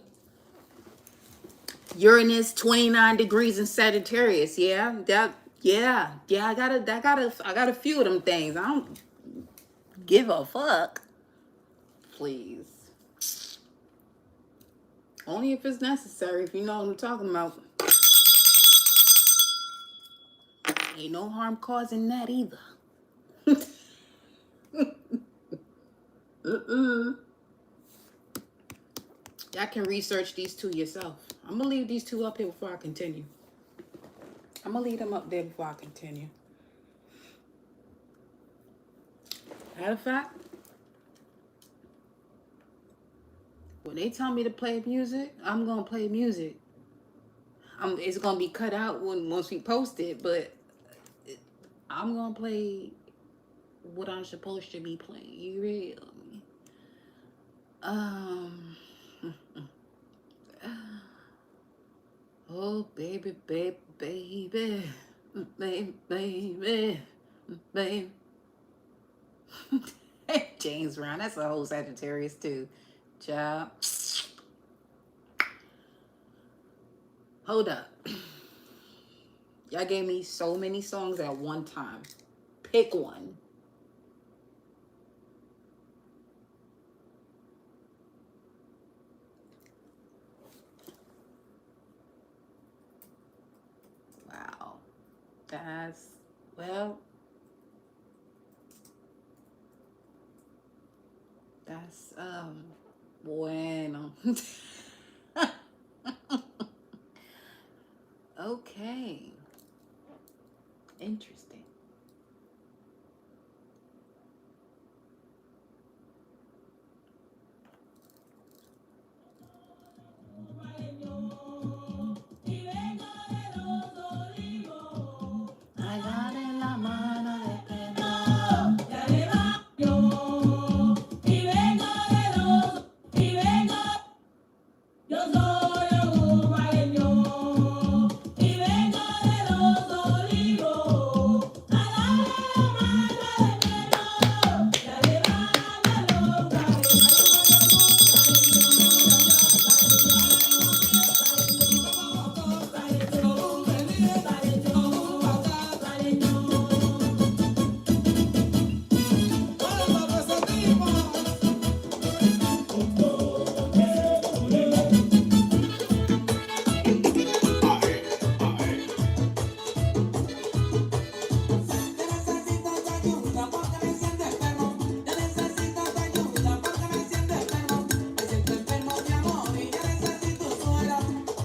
Uranus 29 degrees in Sagittarius. Yeah, I got a few of them things. I don't give a fuck. Please. Only if it's necessary, if you know what I'm talking about. Ain't no harm causing that either. Y'all can research these two yourself. I'm gonna leave these two up here before I continue. I'm gonna leave them up there before I continue. Matter of fact, when they tell me to play music, I'm gonna play music. It's gonna be cut out once we post it, but I'm gonna play what I'm supposed to be playing. You real me? Oh baby, baby, baby, baby, baby, baby. James Brown, that's a whole Sagittarius too. Child. Hold up. Y'all gave me so many songs at one time. Pick one. Wow. That's, well, that's, bueno. Okay. Interesting.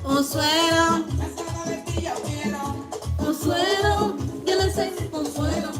Consuelo, consuelo, yo le sé consuelo.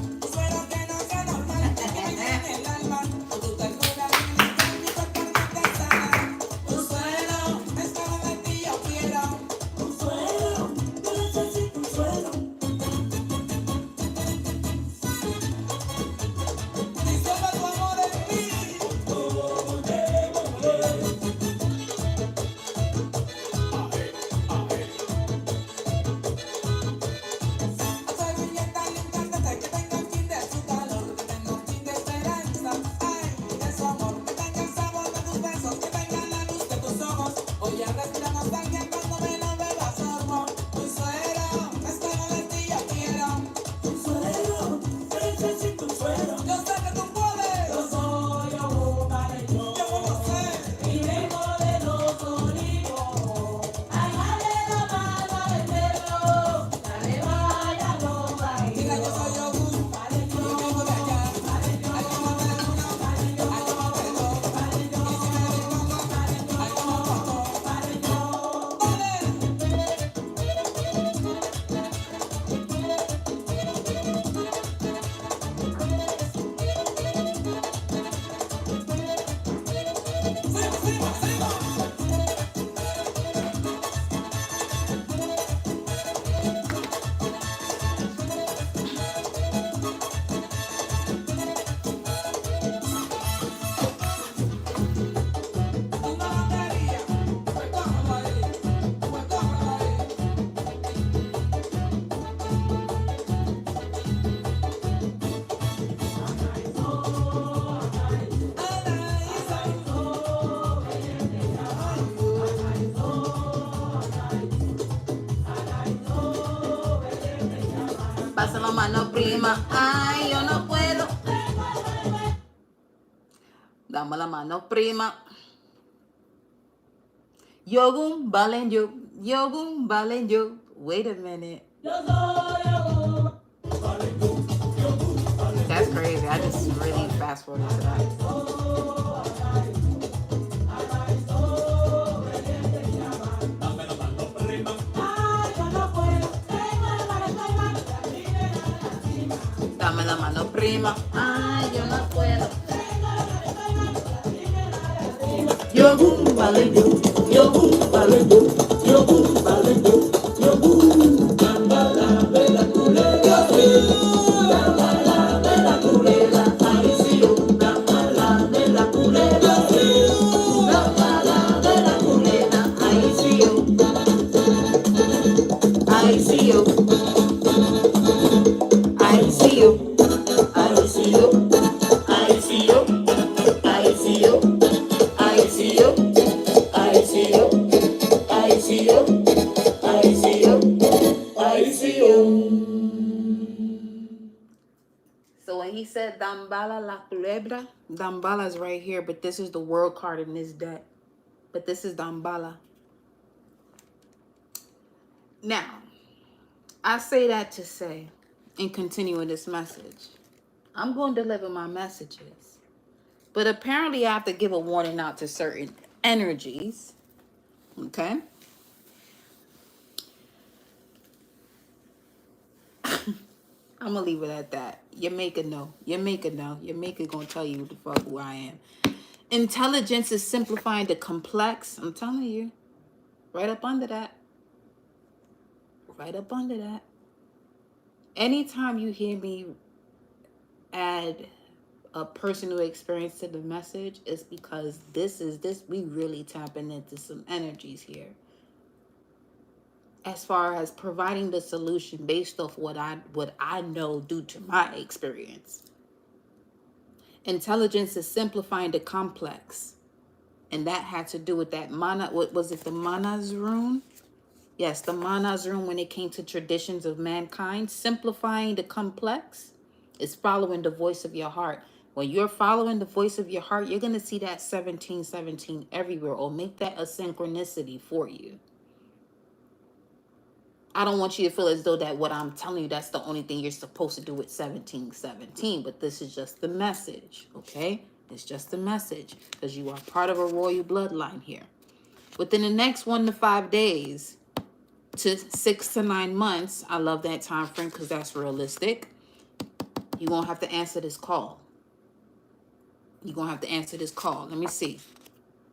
prima. Ay, yo no puedo. Dame la mano, prima. Yogum balenjo. Yogum balenjo. Wait a minute. That's crazy. I just really fast forwarded to that. Dame la mano, prima. Ay, yo no puedo. Yogum balenjo. Yogum balenjo. Yogum balenjo. Yogum. Dambala, vela culera. Dambala, vela culera. Ay, sí, yo. Dambala, vela culera. Dambala, vela culera. Ay, sí, yo. Ay, sí, yo. Ay, sí, yo. Ay, sí, yo. Ay, sí, yo. Ay, sí, yo. Ay, sí, yo. Ay, sí, yo. Ay, sí, yo. Ay, sí, yo. Ay, sí, yo. So when he said Dambala la culebra, Dambala is right here, but this is the world card in this deck. But this is Dambala. Now, I say that to say, and continue with this message, I'm going to deliver my messages. But apparently I have to give a warning out to certain energies. Okay? I'm going to leave it at that. Jamaica know. Jamaica know. Jamaica going to tell you what the fuck who I am. Intelligence is simplifying the complex. I'm telling you. Right up under that. Right up under that. Anytime you hear me add a personal experience to the message, it's because we really tapping into some energies here. As far as providing the solution based off what I know due to my experience. Intelligence is simplifying the complex. And that had to do with that mana, what was it, the Mana's rune? Yes, the Mana's rune when it came to traditions of mankind. Simplifying the complex is following the voice of your heart. When you're following the voice of your heart, you're going to see that 1717 everywhere, or make that a synchronicity for you. I don't want you to feel as though that what I'm telling you, that's the only thing you're supposed to do with 1717. But this is just the message, okay? It's just the message because you are part of a royal bloodline here. Within the next 1 to 5 days to 6 to 9 months, I love that time frame because that's realistic. You're going to have to answer this call. You're going to have to answer this call. Let me see.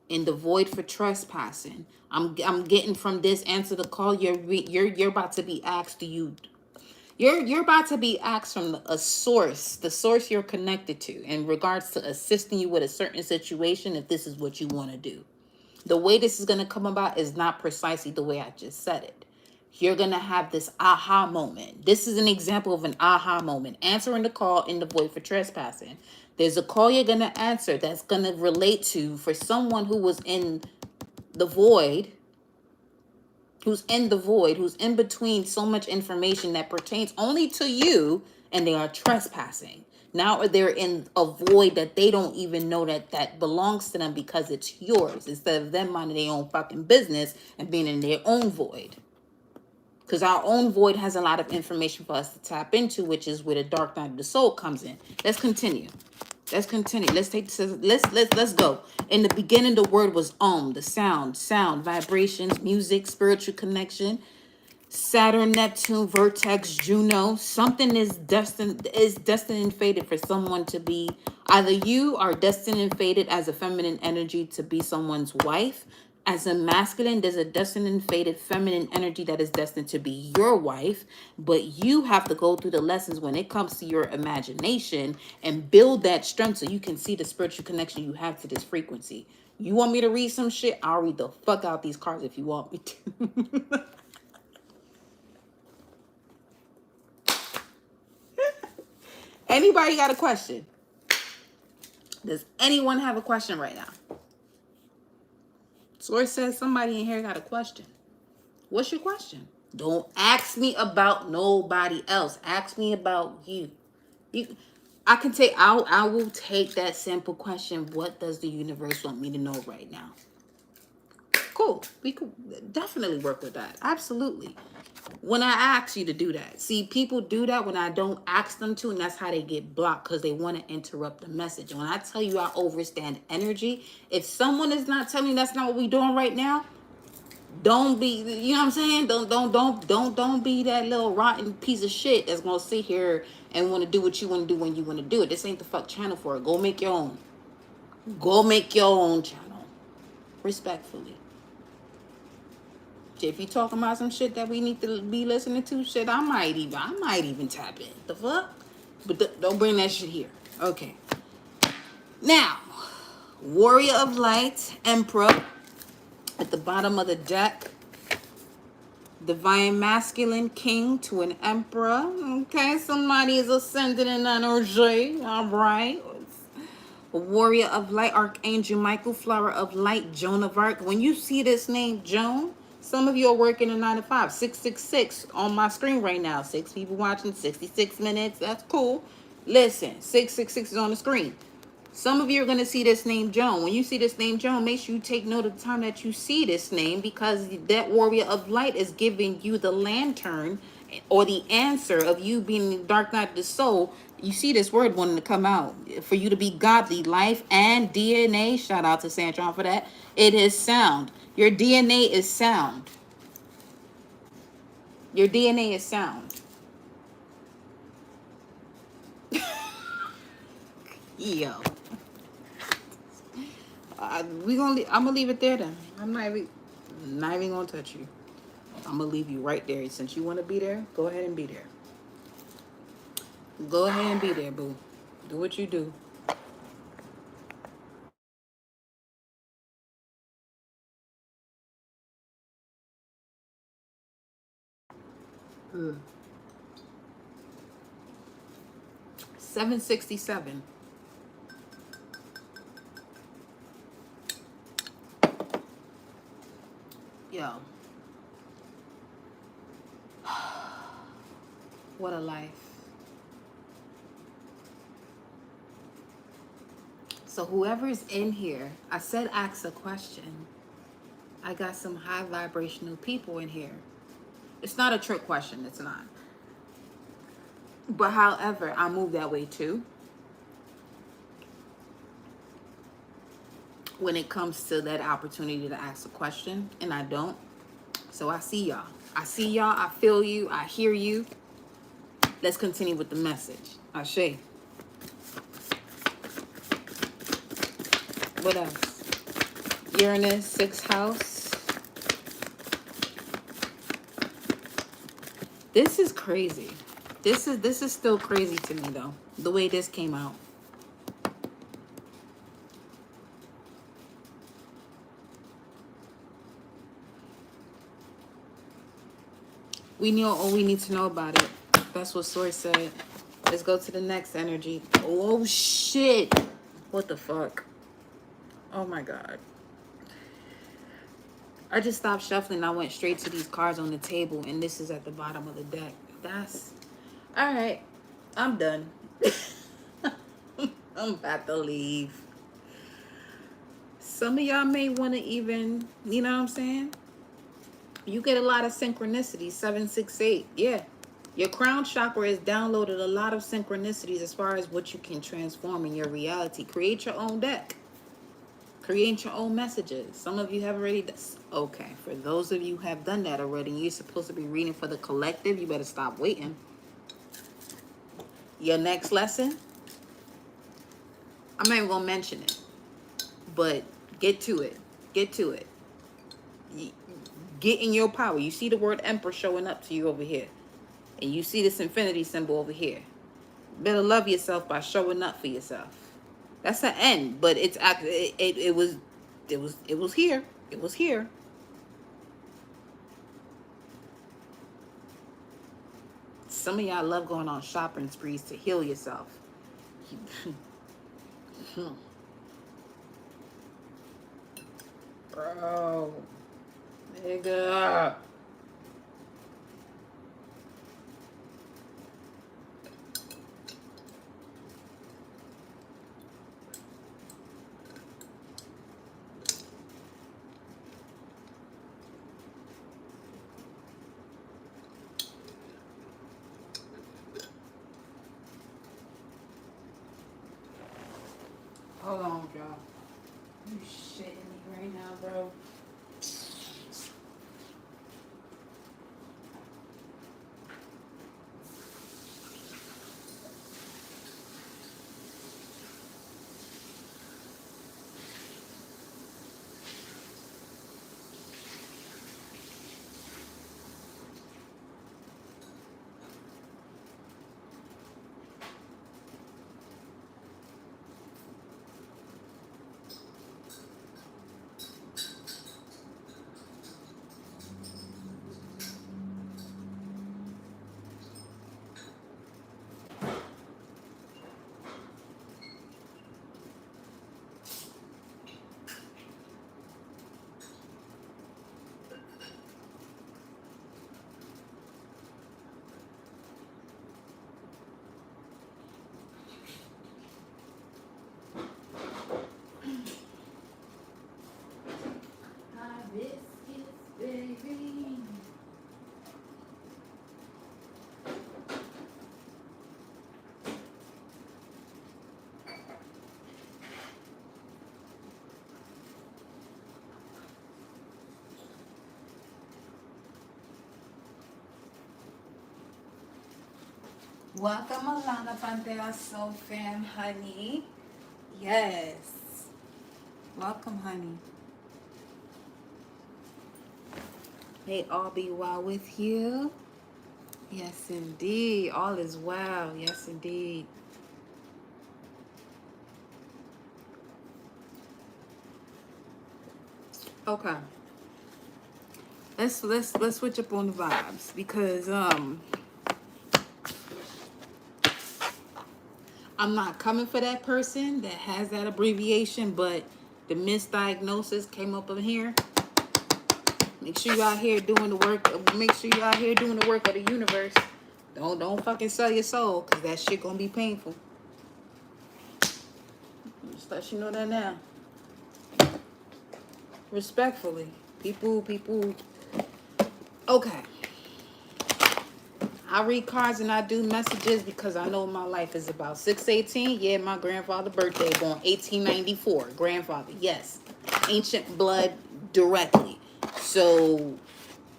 In the void for trespassing, I'm getting from this answer the call. You're about to be asked. You're about to be asked from a source, the source you're connected to, in regards to assisting you with a certain situation. If this is what you want to do, the way this is going to come about is not precisely the way I just said it. You're going to have this aha moment. This is an example of an aha moment. Answering the call in the void for trespassing. There's a call you're going to answer that's going to relate to for someone who was in the void, who's in between so much information that pertains only to you, and they are trespassing. Now they're in a void that they don't even know that belongs to them because it's yours, instead of them minding their own fucking business and being in their own void. Because our own void has a lot of information for us to tap into, which is where the dark night of the soul comes in. Let's continue. Let's take this. Let's go. In the beginning, the word was the sound, vibrations, music, spiritual connection. Saturn, Neptune, Vertex, Juno. Something is destined and fated for someone to be. Either you are destined and fated as a feminine energy to be someone's wife. As a masculine, there's a destined and fated feminine energy that is destined to be your wife. But you have to go through the lessons when it comes to your imagination and build that strength so you can see the spiritual connection you have to this frequency. You want me to read some shit? I'll read the fuck out these cards if you want me to. Anybody got a question? Does anyone have a question right now? Source says somebody in here got a question. What's your question? Don't ask me about nobody else. Ask me about you. You I will take that simple question. What does the universe want me to know right now? Cool. We could definitely work with that. Absolutely. When I ask you to do that. See, people do that when I don't ask them to, and that's how they get blocked because they want to interrupt the message. When I tell you I overstand energy, if someone is not telling you that's not what we're doing right now, don't be, you know what I'm saying? Don't be that little rotten piece of shit that's gonna sit here and want to do what you want to do when you want to do it. This ain't the fuck channel for it. Go make your own. Go make your own channel. Respectfully. If you talking about some shit that we need to be listening to, shit, I might even tap in. The fuck? But don't bring that shit here. Okay. Now, Warrior of Light, Emperor, at the bottom of the deck. Divine Masculine, King to an Emperor. Okay, somebody is ascending in energy. All right. Warrior of Light, Archangel Michael, Flower of Light, Joan of Arc. When you see this name, Joan, some of you are working a 9 to 5. 666 on my screen right now. 6 people watching, 66 minutes. That's cool. Listen, 666 is on the screen. Some of you are going to see this name, Joan. When you see this name, Joan, make sure you take note of the time that you see this name, because that Warrior of Light is giving you the lantern or the answer of you being the dark night of the soul. You see this word wanting to come out for you to be godly, life and DNA. Shout out to Santron for that. It is sound. Your DNA is sound. Your DNA is sound. Yo. I'm gonna leave it there then. I'm not even gonna touch you. I'm gonna leave you right there. Since you want to be there, go ahead and be there. Go ahead and be there, boo. Do what you do. Hmm. 767. Yo. What a life. So whoever's in here, I said ask a question. I got some high vibrational people in here. It's not a trick question. It's not. But however, I move that way too. When it comes to that opportunity to ask a question, and I don't. So I see y'all. I see y'all. I feel you. I hear you. Let's continue with the message. Ashe. What else? Uranus, 6th house. This is crazy. This is still crazy to me though. The way this came out. We know all we need to know about it. That's what Source said. Let's go to the next energy. Oh shit. What the fuck? Oh my god. I just stopped shuffling. I went straight to these cards on the table, and this is at the bottom of the deck. That's all right. I'm done. I'm about to leave. Some of y'all may want to even, you know what I'm saying? You get a lot of synchronicities. 768. Yeah. Your crown chakra has downloaded a lot of synchronicities as far as what you can transform in your reality. Create your own deck. Create your own messages. Some of you have already done. Okay. For those of you who have done that already, you're supposed to be reading for the collective. You better stop waiting. Your next lesson, I'm not even going to mention it. But get to it. Get to it. Get in your power. You see the word Emperor showing up to you over here. And you see this infinity symbol over here. Better love yourself by showing up for yourself. That's the end. But it's it was here. It was here. Some of y'all love going on shopping sprees to heal yourself. Bro. Nigga. Hold on, y'all. You shitting me right now, bro. Hibiscus, baby. Welcome Alana Pantea Soul Fam, honey. Yes. Welcome, honey. May all be well with you. Yes, indeed. All is well. Yes, indeed. Okay. Let's switch up on the vibes because I'm not coming for that person that has that abbreviation, but the misdiagnosis came up in here. Make sure you out here doing the work. Make sure you out here doing the work of the universe. Don't fucking sell your soul, cause that shit gonna be painful. Just let you know that now. Respectfully, people. Okay. I read cards and I do messages because I know my life is about 618. Yeah, my grandfather's birthday born 1894. Grandfather, yes. Ancient blood directly. So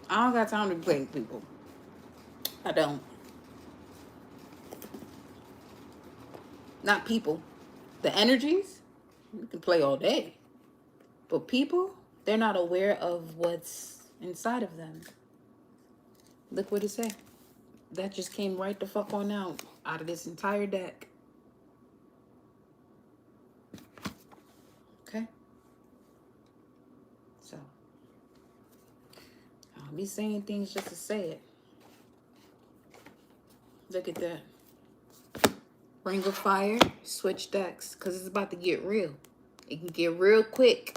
I don't got time to play with people. I don't. Not people. The energies, you can play all day. But people, they're not aware of what's inside of them. Look what it said. That just came right the fuck on out of this entire deck. Okay? So, I'll be saying things just to say it. Look at that. Ring of Fire, switch decks, because it's about to get real. It can get real quick.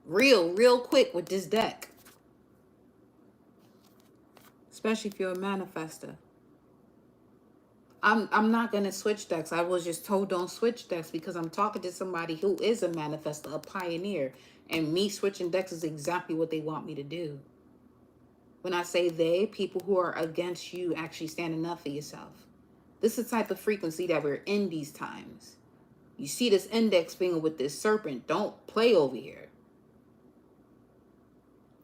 Real quick with this deck. Especially if you're a manifester. I'm not gonna switch decks. I was just told don't switch decks because I'm talking to somebody who is a manifester, a pioneer. And me switching decks is exactly what they want me to do. When I say they, people who are against you actually standing up for yourself. This is the type of frequency that we're in these times. You see this index finger with this serpent. Don't play over here.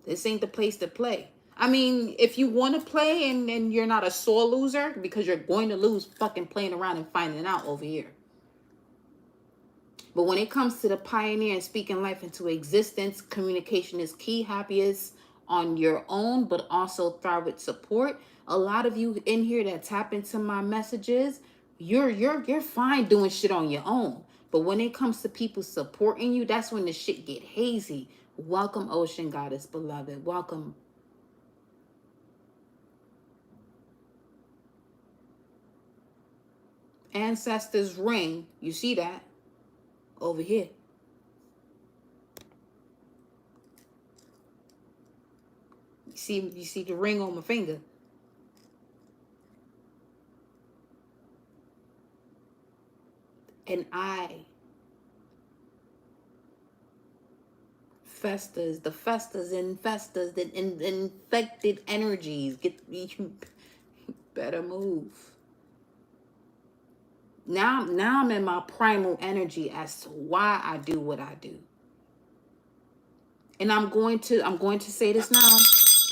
This ain't the place to play. I mean, if you want to play and you're not a sore loser, because you're going to lose fucking playing around and finding out over here. But when it comes to the pioneer and speaking life into existence, communication is key. Happiest on your own, but also thrive with support. A lot of you in here that tap into my messages, you're fine doing shit on your own. But when it comes to people supporting you, that's when the shit get hazy. Welcome, Ocean Goddess, beloved. Welcome. Ancestors ring. You see that? Over here. You see the ring on my finger. And I. Festers, the infected energies. You better move. Now I'm in my primal energy as to why I do what I do. And I'm going to say this now,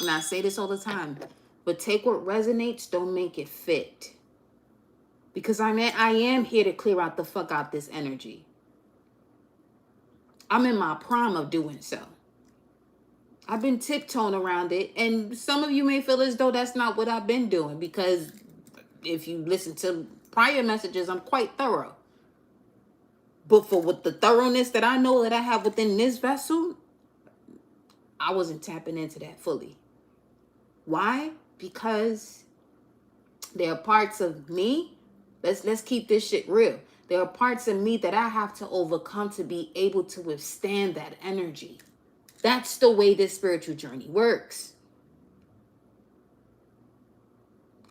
and I say this all the time, but take what resonates, don't make it fit. Because I am here to clear out the fuck out this energy. I'm in my prime of doing so. I've been tiptoeing around it, and some of you may feel as though that's not what I've been doing, because if you listen to prior messages, I'm quite thorough. But for with the thoroughness that I know that I have within this vessel, I wasn't tapping into that fully. Why? Because there are parts of me, let's keep this shit real. There are parts of me that I have to overcome to be able to withstand that energy. That's the way this spiritual journey works.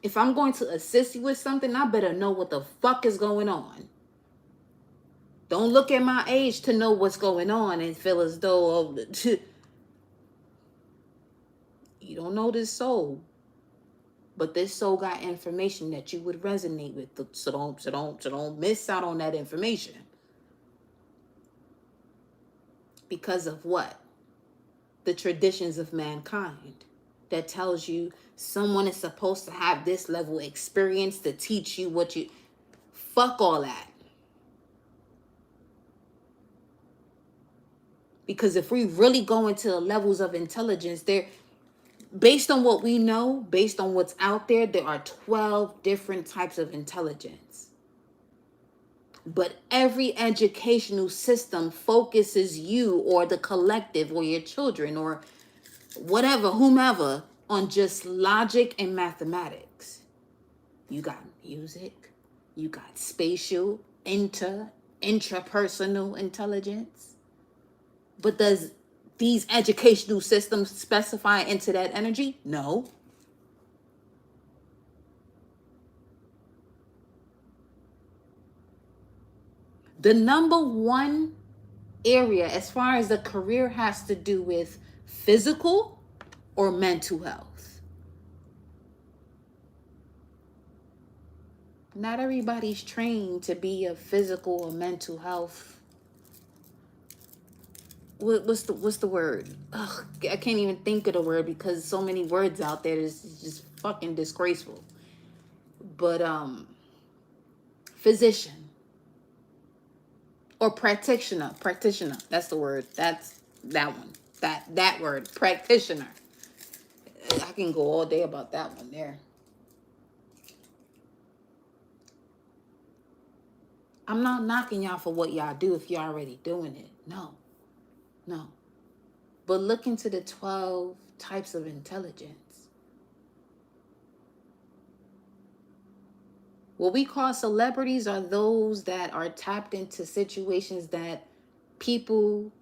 If I'm going to assist you with something, I better know what the fuck is going on. Don't look at my age to know what's going on and feel as though you don't know this soul. But this soul got information that you would resonate with. So don't miss out on that information. Because of what? The traditions of mankind that tells you someone is supposed to have this level of experience to teach you what you... Fuck all that. Because if we really go into the levels of intelligence, based on what we know, based on what's out there, there are 12 different types of intelligence. But every educational system focuses you or the collective or your children or whatever, whomever, on just logic and mathematics. You got music, you got spatial, intrapersonal intelligence. But does these educational systems specify into that energy? No. The number one area as far as the career has to do with physical or mental health. Not everybody's trained to be a physical or mental health. What's the word? Ugh, I can't even think of the word because so many words out there. It's just fucking disgraceful. But physician or practitioner. That's the word. That's that one. That word, practitioner. I can go all day about that one there. I'm not knocking y'all for what y'all do if you're already doing it. No. But look into the 12 types of intelligence. What we call celebrities are those that are tapped into situations that people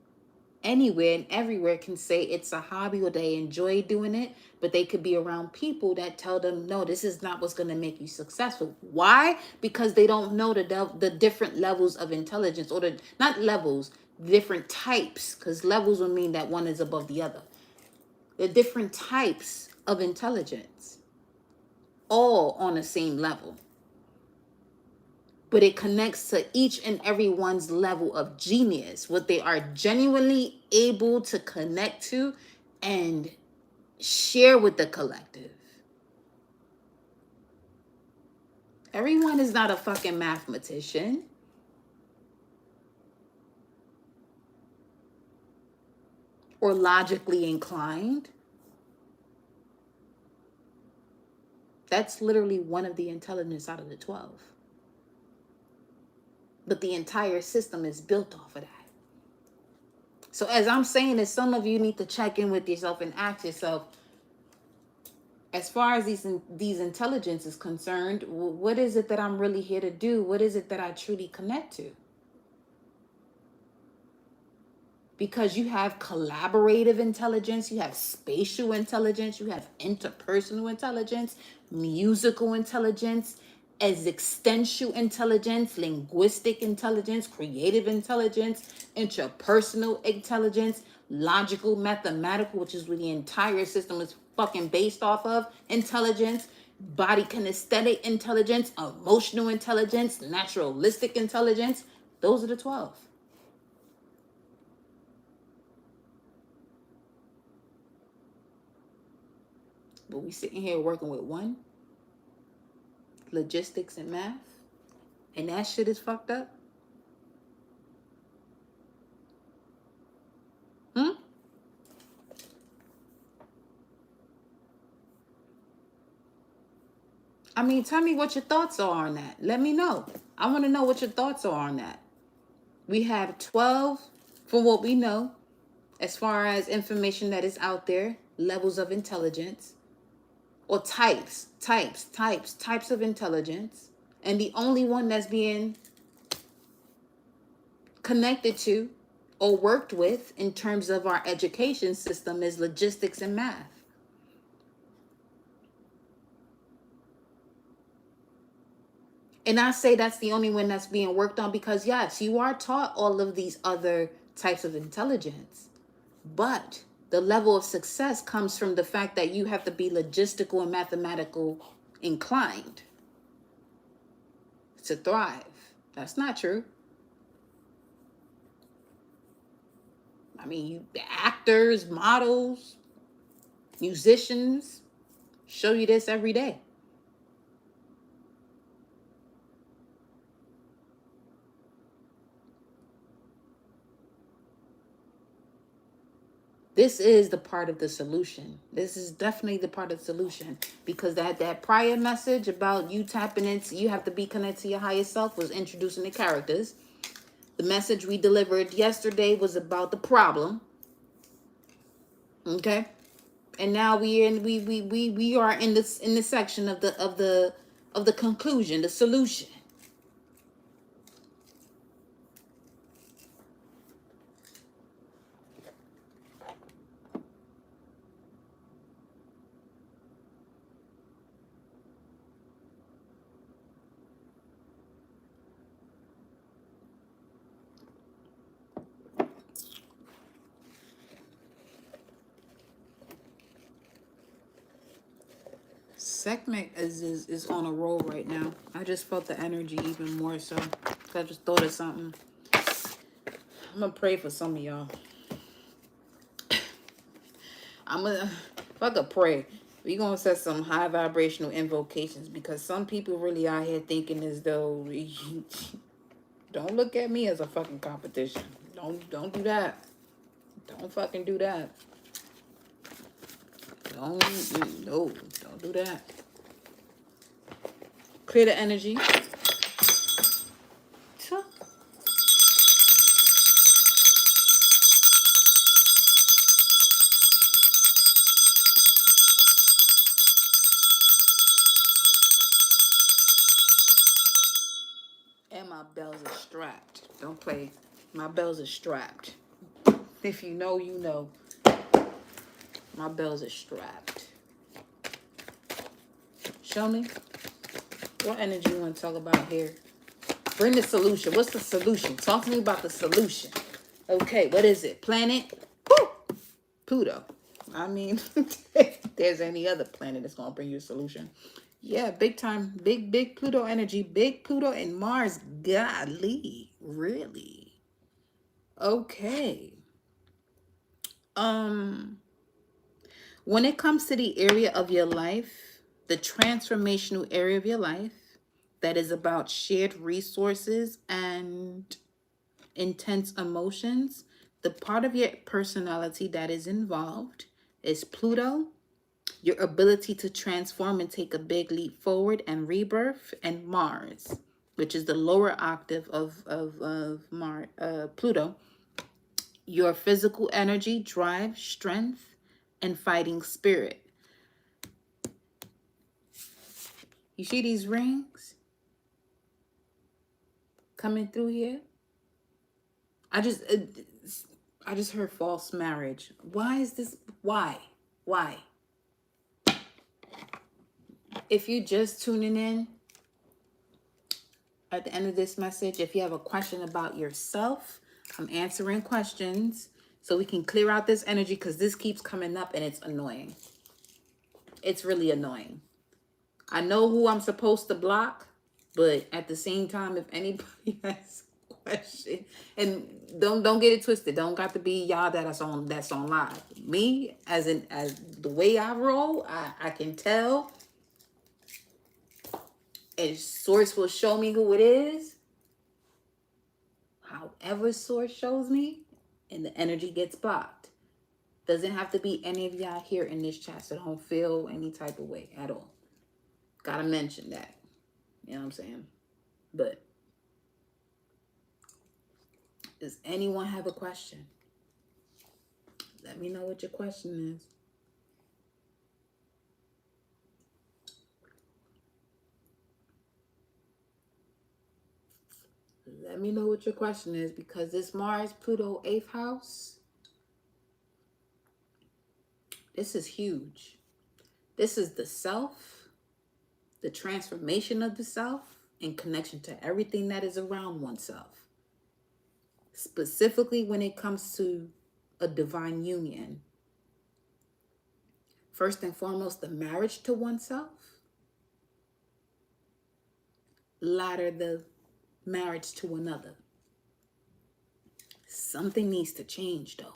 anywhere and everywhere can say it's a hobby or they enjoy doing it, but they could be around people that tell them, no, this is not what's going to make you successful. Why? Because they don't know the different levels of intelligence, or not levels, different types, because levels would mean that one is above the other. The different types of intelligence, all on the same level. But it connects to each and every one's level of genius, what they are genuinely able to connect to and share with the collective. Everyone is not a fucking mathematician. Or logically inclined. That's literally one of the intelligence out of the 12. But the entire system is built off of that. So as I'm saying this, some of you need to check in with yourself and ask yourself, as far as these intelligence is concerned, what is it that I'm really here to do? What is it that I truly connect to? Because you have collaborative intelligence, you have spatial intelligence, you have interpersonal intelligence, musical intelligence, existential intelligence, linguistic intelligence, creative intelligence, interpersonal intelligence, logical, mathematical, which is what the entire system is fucking based off of, intelligence. body kinesthetic intelligence, emotional intelligence, naturalistic intelligence. Those are the 12. But we sitting here working with one, logistics and math, and that shit is fucked up. I mean, tell me what your thoughts are on that. Let me know. I want to know what your thoughts are on that. We have 12 for what we know as far as information that is out there, levels of intelligence, or types of intelligence. And the only one that's being connected to or worked with in terms of our education system is logistics and math. And I say that's the only one that's being worked on because, yes, you are taught all of these other types of intelligence. But the level of success comes from the fact that you have to be logistical and mathematical inclined to thrive. That's not true. I mean, the actors, models, musicians show you this every day. This is the part of the solution. This is definitely the part of the solution because that prior message about you tapping into, you have to be connected to your higher self was introducing the characters. The message we delivered yesterday was about the problem. Okay? And now we are in the section of the conclusion, the solution. Segment is on a roll right now. I just felt the energy even more so. I just thought of something. I'm gonna pray for some of y'all. If I could pray, we gonna set some high vibrational invocations because some people really out here thinking as though don't look at me as a fucking competition. Don't do that. Don't fucking do that. Don't do that. Clear the energy. And my bells are strapped. Don't play. My bells are strapped. If you know, you know. My bells are strapped. Show me. What energy you want to talk about here? Bring the solution. What's the solution? Talk to me about the solution. Okay, what is it? Planet? Woo! Pluto. I mean, if there's any other planet that's going to bring you a solution. Yeah, big time. Big Pluto energy. Big Pluto and Mars. Golly. Really? Okay. When it comes to the area of your life, the transformational area of your life, that is about shared resources and intense emotions, the part of your personality that is involved is Pluto, your ability to transform and take a big leap forward and rebirth, and Mars, which is the lower octave of Pluto, your physical energy, drive, strength, and fighting spirit. You see these rings coming through here? I just heard false marriage. Why is this? Why? If you just tuning in at the end of this message, if you have a question about yourself, I'm answering questions so we can clear out this energy because this keeps coming up and it's annoying. It's really annoying. I know who I'm supposed to block, but at the same time, if anybody has a question, and don't get it twisted, don't got to be y'all that's on live. Me, as the way I roll, I can tell. And source will show me who it is. However source shows me, and the energy gets blocked. Doesn't have to be any of y'all here in this chat, so don't feel any type of way at all. Gotta mention that. You know what I'm saying? But does anyone have a question? Let me know what your question is. Let me know what your question is, because this Mars Pluto 8th house, this is huge. This is the self, the transformation of the self in connection to everything that is around oneself. Specifically when it comes to a divine union. First and foremost, the marriage to oneself. Latter, the marriage to another. Something needs to change though.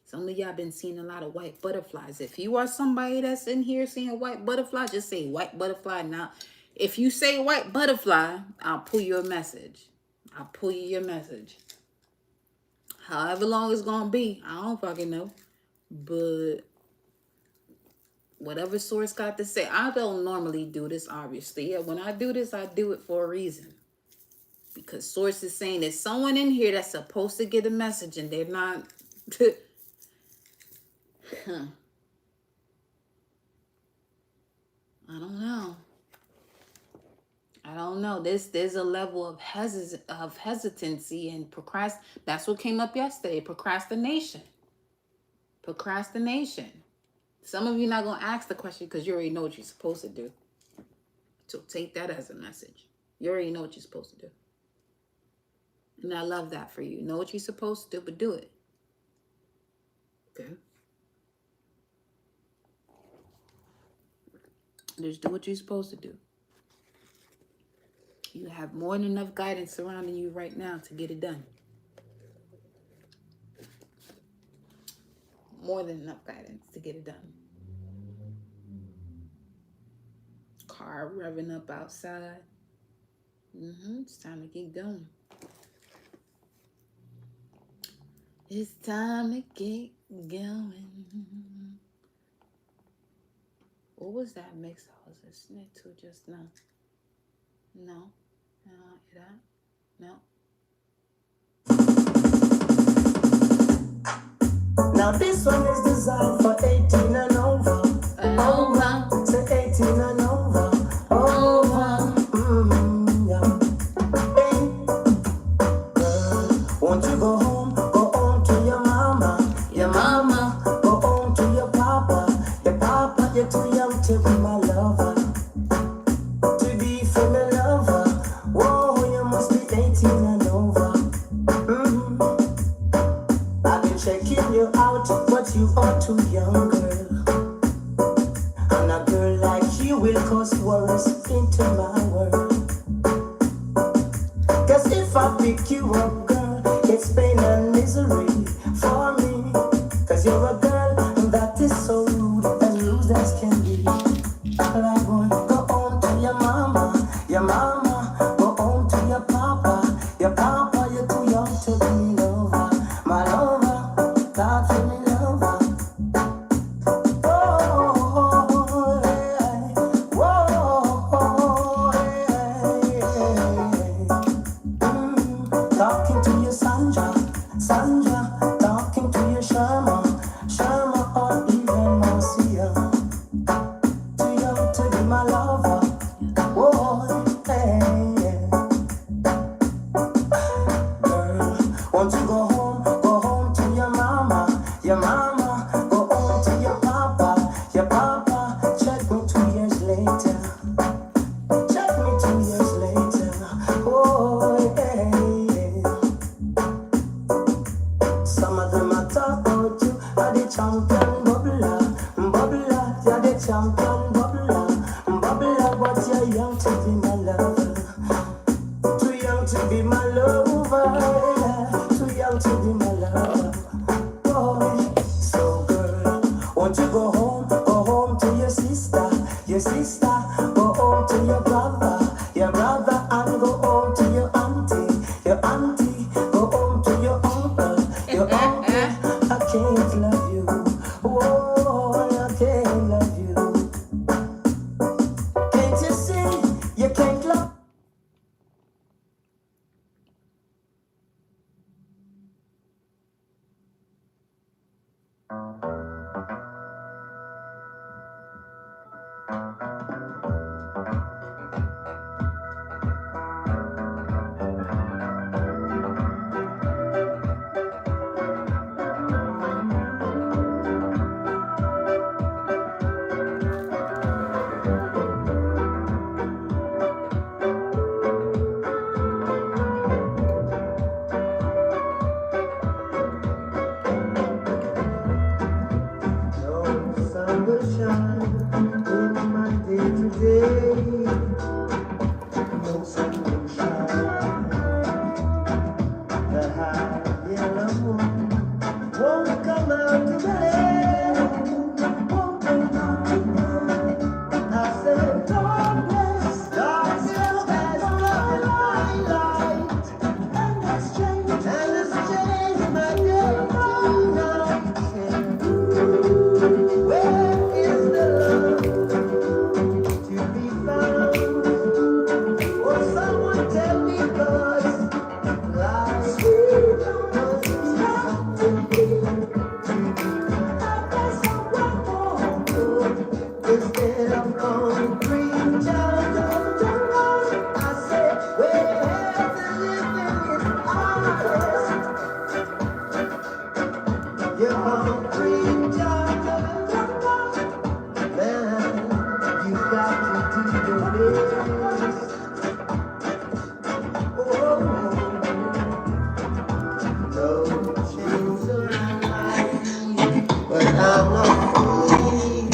Some of y'all been seeing a lot of white butterflies. If you are somebody that's in here seeing a white butterfly, just say white butterfly. Now, if you say white butterfly, I'll pull you a message. I'll pull you your message. However long it's gonna be, I don't fucking know. But whatever source got to say, I don't normally do this, obviously. Yeah, when I do this, I do it for a reason. Because source is saying there's someone in here that's supposed to get a message and they're not. I don't know. There's a level of hesitancy and that's what came up yesterday. Procrastination. Some of you not gonna ask the question because you already know what you're supposed to do. So take that as a message. You already know what you're supposed to do. And I love that for you. Know what you're supposed to do, but do it. Okay? Just do what you're supposed to do. You have more than enough guidance surrounding you right now to get it done. More than enough guidance to get it done. Car revving up outside. It's time to keep going. It's time to get going. What was that mix I was listening to just now? No. Hear that? No. Now this one is designed for 18 and over. Over. Say 18 and over. Over. Yeah. Hey. Girl, won't you go home? Go home to your mama. Your mama. Go home to your papa. Your papa, you're too young to be my lover. To be for the lover. Whoa, you must be 18 and over. I've been checking you out, but you are too young, girl. And a girl like you will cause worries into my world. Cause if I pick you up, girl, it's pain and misery for me. Cause you're a girl that is so rude as can be. Like boy, go home to your mama. Your mama, go home to your papa. Your papa, you're too young to be lover. My lover, God for me lover. Oh, hey, whoa, hey. Talking to you, Sandra. Talking to you, Sharma, or even Marcia. Too young to be my lover. Whoa, hey. Girl, won't you go home to your mama. Your mama, go home to your papa. Your papa, check me 2 years later. Check me 2 years later. Oh, hey. Some of them are talk about you are the champion bubbler. You're the champion bubbler. to be my lover. Oh, so girl, won't you go home to your sister, go home to your brother, and go home to your auntie, go home to your uncle. I can't love you. Oh, I can't love you. Can't you see? You can't love. No sun will shine in my day today. No sun will shine. The high yellow moon won't come out today. Won't come out today. I said, darkness, darkness has flooded my light, and has changed my day to night. Where is the love to be found? Oh, someone tell me, 'cause life doesn't have to be. I guess I went for good instead of concrete jungle. I said, where the living is honest. Your concrete jungle, man, you got to do your best. Oh, no chains around my feet, but I'm not free.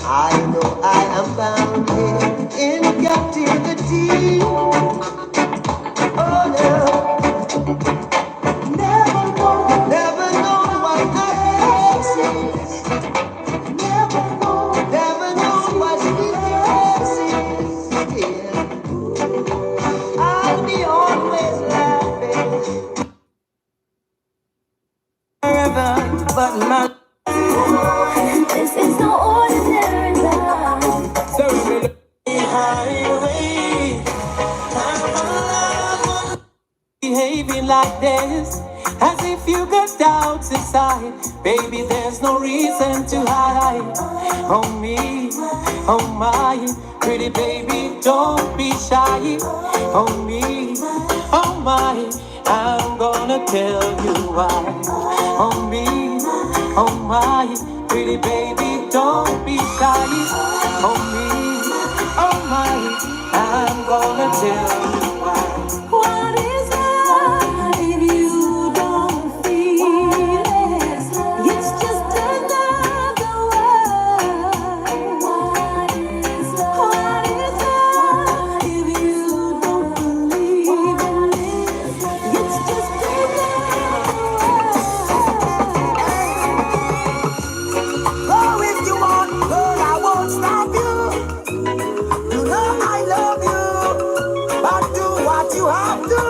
I know I am bound here in captivity. Oh no, never know what I face. Never know what it is. Yeah. I'll be always laughing forever, but my This is no ordinary love. highway. I'm alive, behaving like this, as if you got doubts inside. Baby, there's no reason to hide. Oh me, oh my, pretty baby, don't be shy. Oh me, oh my, I'm gonna tell you why. Oh me, oh my, pretty baby, don't be shy. Oh me, oh my, I'm gonna tell you why. What is love if you don't feel it? It's just another word. What is love if you don't believe in it? It's just another word. Go if you want, girl, I won't stop you. You know I love you, but do what you have to.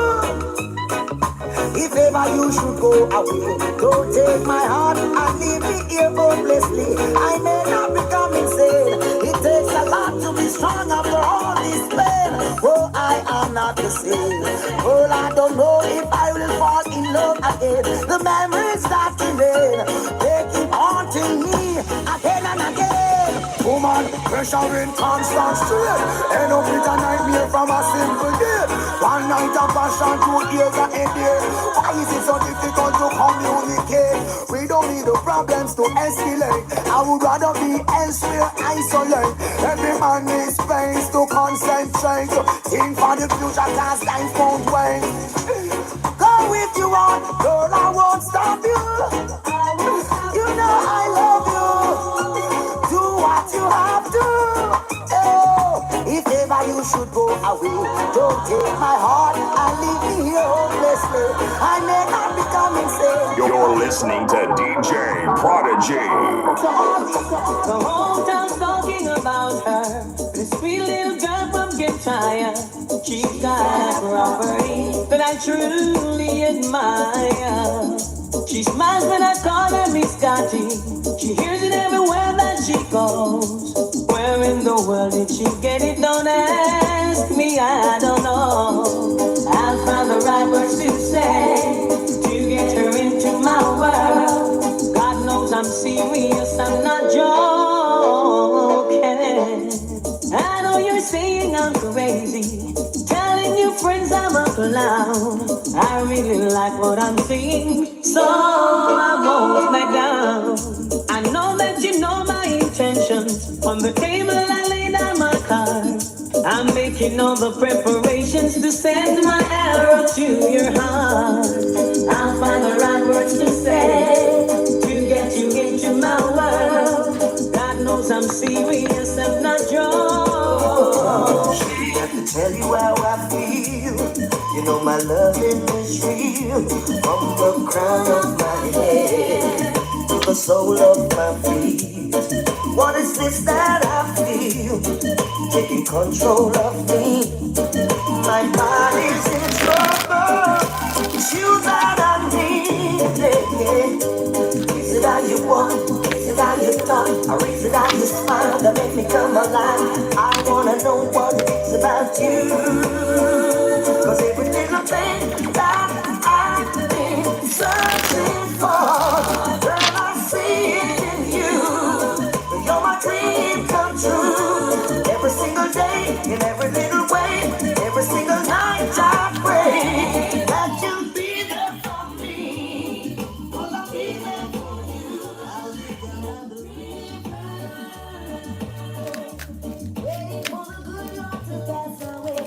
If ever you should go away, don't take my heart and leave me here hopelessly. I may not become insane. It takes a lot to be strong after all this pain. Oh, I am not the same. Well, I don't know if I will fall in love again. The memories that remain, they keep haunting me again and again. Woman, pressure in constant strain. End up with a nightmare from a simple day. One night of passion, 2 years of headache. Why is it so difficult to communicate? We don't need the problems to escalate. I would rather be elsewhere, isolate. Every man needs space to concentrate. Think for the future, cause life won't wait. Go if you want, girl, I won't stop you. You know I love you. Do what you have to. Oh, if ever you should go I will. Don't take my heart and leave me here hopelessly. I may not be coming safe. You're listening to DJ Prodigy. The whole town's talking about her. This sweet little girl from Gentile. She's got a property that I truly admire. She smiles when I call her Miss Scotty. She hears it everywhere that she goes. Where in the world did she get it? Don't ask me, I don't know. I'll find the right words to say to get her into my world. God knows I'm serious, I'm not joking. I know you're saying I'm crazy, telling your friends I'm a clown. I really like what I'm seeing, so I won't back down. I know that you know my intentions. On the table I lay down my cards. I'm making all the preparations to send my arrow to your heart. I'll find the right words to say to get you into my world. God knows I'm serious, I'm not joking. She have to tell you how I feel. You know my loving is real. From the crown of my head to the sole of my feet. What is this that I feel? Taking control of me. My body's in trouble. Shoes that I need. Yeah. Is it how you want? Is it how you talk? Or is it how you smile that make me come alive? I wanna know what it's about you. Cause every little thing that I've been searching for, girl, I see it in you. You're my dream come true. Every single day, in every little way, every single night I pray that you'll be there for me. Will I be there for you? I'll be down the river, waiting for the good Lord to pass away.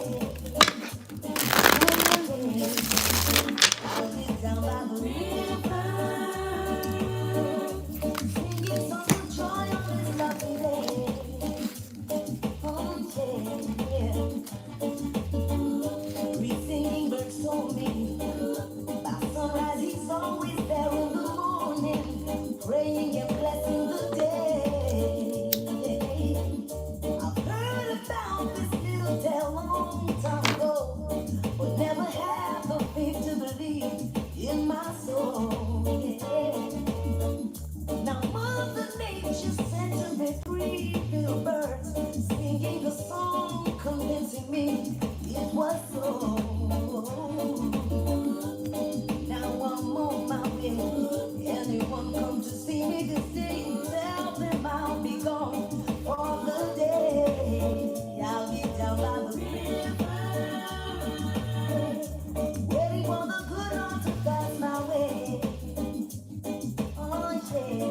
I'll be down by the river, singing songs of joy on this lovely day. Oh yeah. Sweet singing birds told me by sunrise he's always there in the morning, praying and blessing the day. I've heard about this little tale a long time ago, but never had the faith to believe in my soul. Yeah. Now Mother Nature sent to me 3 little birds, singing a song, convincing me it was so. Now I'm on my way. Anyone come to see me this day, tell them I'll be gone for the day. I'll be down by the river, waiting for the good Lord to pass my way. Oh yeah,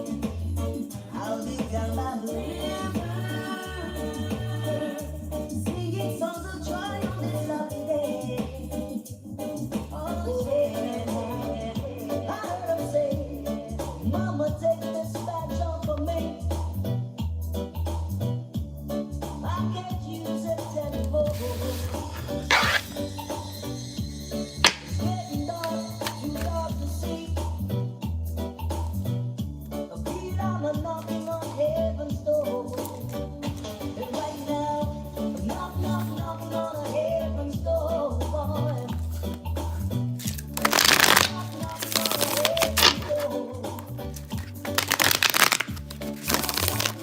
I'll be down by the river, singing songs of joy on this lovely day. Oh yeah, I heard her say, Mama, take this badge off of me. I can't use it anymore. It's getting dark, too dark to see. A beat on a knocking on heaven's door. And right now, knocking on a heaven's door, boy. Knocking on a heaven's door.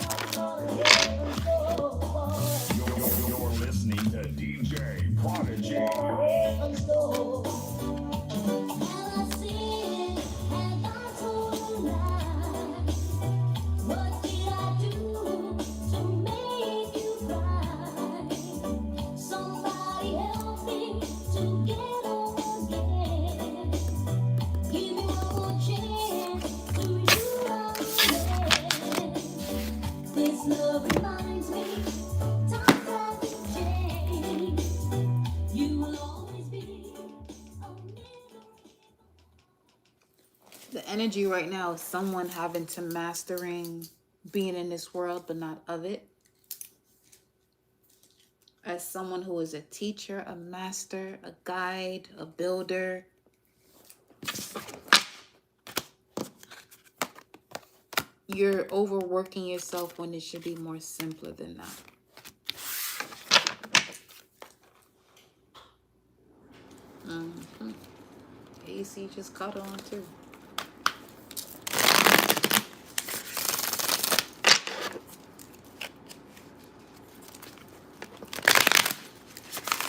Knocking on a heaven's door, boy. You're listening to DJ Prodigy. Heaven's door. And I see it, and I told her, what did I do to make you cry? Somebody help me to get over again. Give me one more chance, do you understand? This love reminds me, times have changed. You will always be a middle. The energy right now is someone having to mastering being in this world but not of it. as someone who is a teacher, a master, a guide, a builder, you're overworking yourself when it should be more simpler than that. AC just caught on too.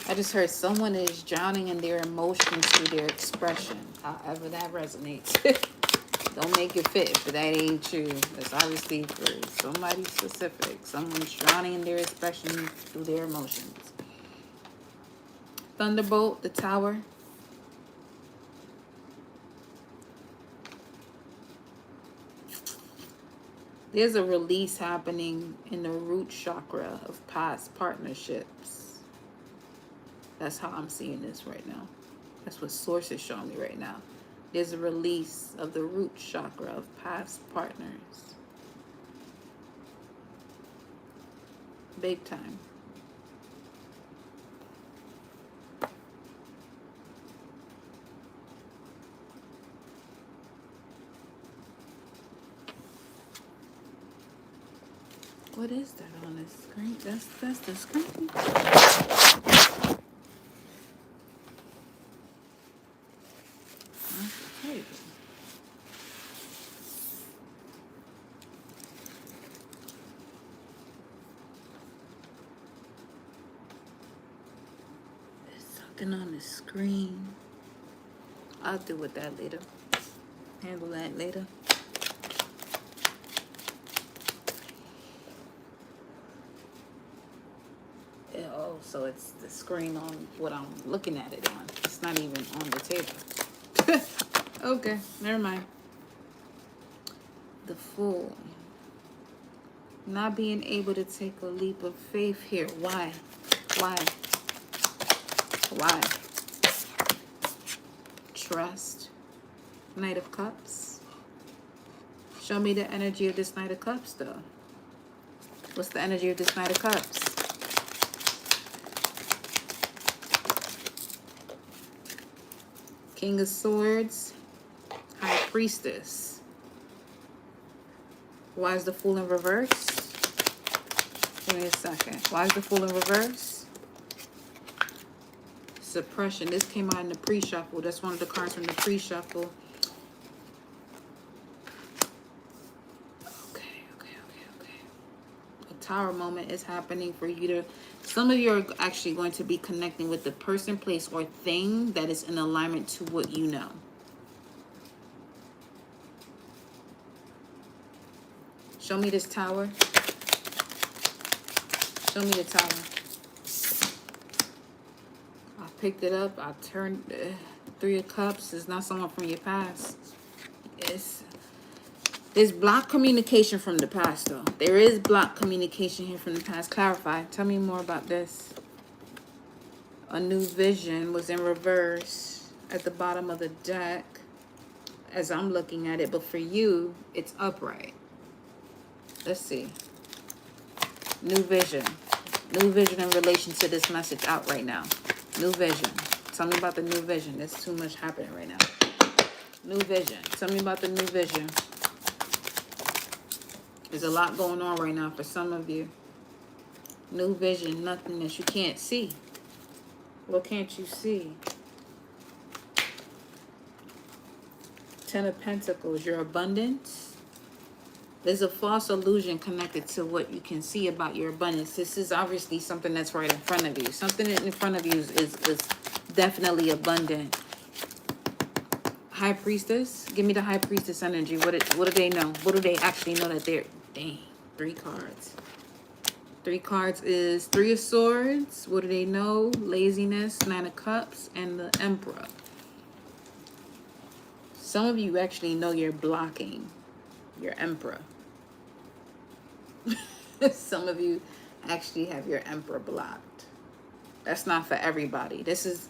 I just heard someone is drowning in their emotions through their expression. However that resonates. Don't make it fit if that ain't true. It's obviously for somebody specific. Someone's drowning in their expression through their emotions. Thunderbolt, the tower. There's a release happening in the root chakra of past partnerships. That's how I'm seeing this right now. That's what source is showing me right now. There's a release of the root chakra of past partners. Big time. What is that on the screen? That's the screen. Okay. There's something on the screen. I'll deal with that later. Handle that later. Oh, so it's the screen on what I'm looking at it on. It's not even on the table. Okay, never mind. The Fool. Not being able to take a leap of faith here. Why? Why? Why? Trust. Knight of Cups. Show me the energy of this Knight of Cups, though. What's the energy of this Knight of Cups? King of Swords. High Priestess. Why is the Fool in reverse? Give me a second. Why is the Fool in reverse? Suppression. This came out in the pre-shuffle. That's one of the cards from the pre-shuffle. Okay. A tower moment is happening for you to... Some of you are actually going to be connecting with the person, place, or thing that is in alignment to what you know. Show me this tower. Show me the tower. I picked it up. I turned Three of Cups. It's not someone from your past. There's blocked communication from the past, though. There is blocked communication here from the past. Clarify. Tell me more about this. A New Vision was in reverse at the bottom of the deck as I'm looking at it. But for you, it's upright. Let's see. New Vision. New Vision in relation to this message out right now. New Vision. Tell me about the New Vision. There's too much happening right now. New Vision. Tell me about the New Vision. There's a lot going on right now for some of you. New Vision. Nothing that you can't see. What can't you see? Ten of Pentacles. Your abundance. There's a false illusion connected to what you can see about your abundance. This is obviously something that's right in front of you. Something in front of you is definitely abundant. High Priestess. Give me the High Priestess energy. What do they know? What do they actually know that they're... Dang. 3 cards. 3 cards is Three of Swords. What do they know? Laziness, 9 of Cups, and the Emperor. Some of you actually know you're blocking your Emperor. Some of you actually have your Emperor blocked. That's not for everybody. This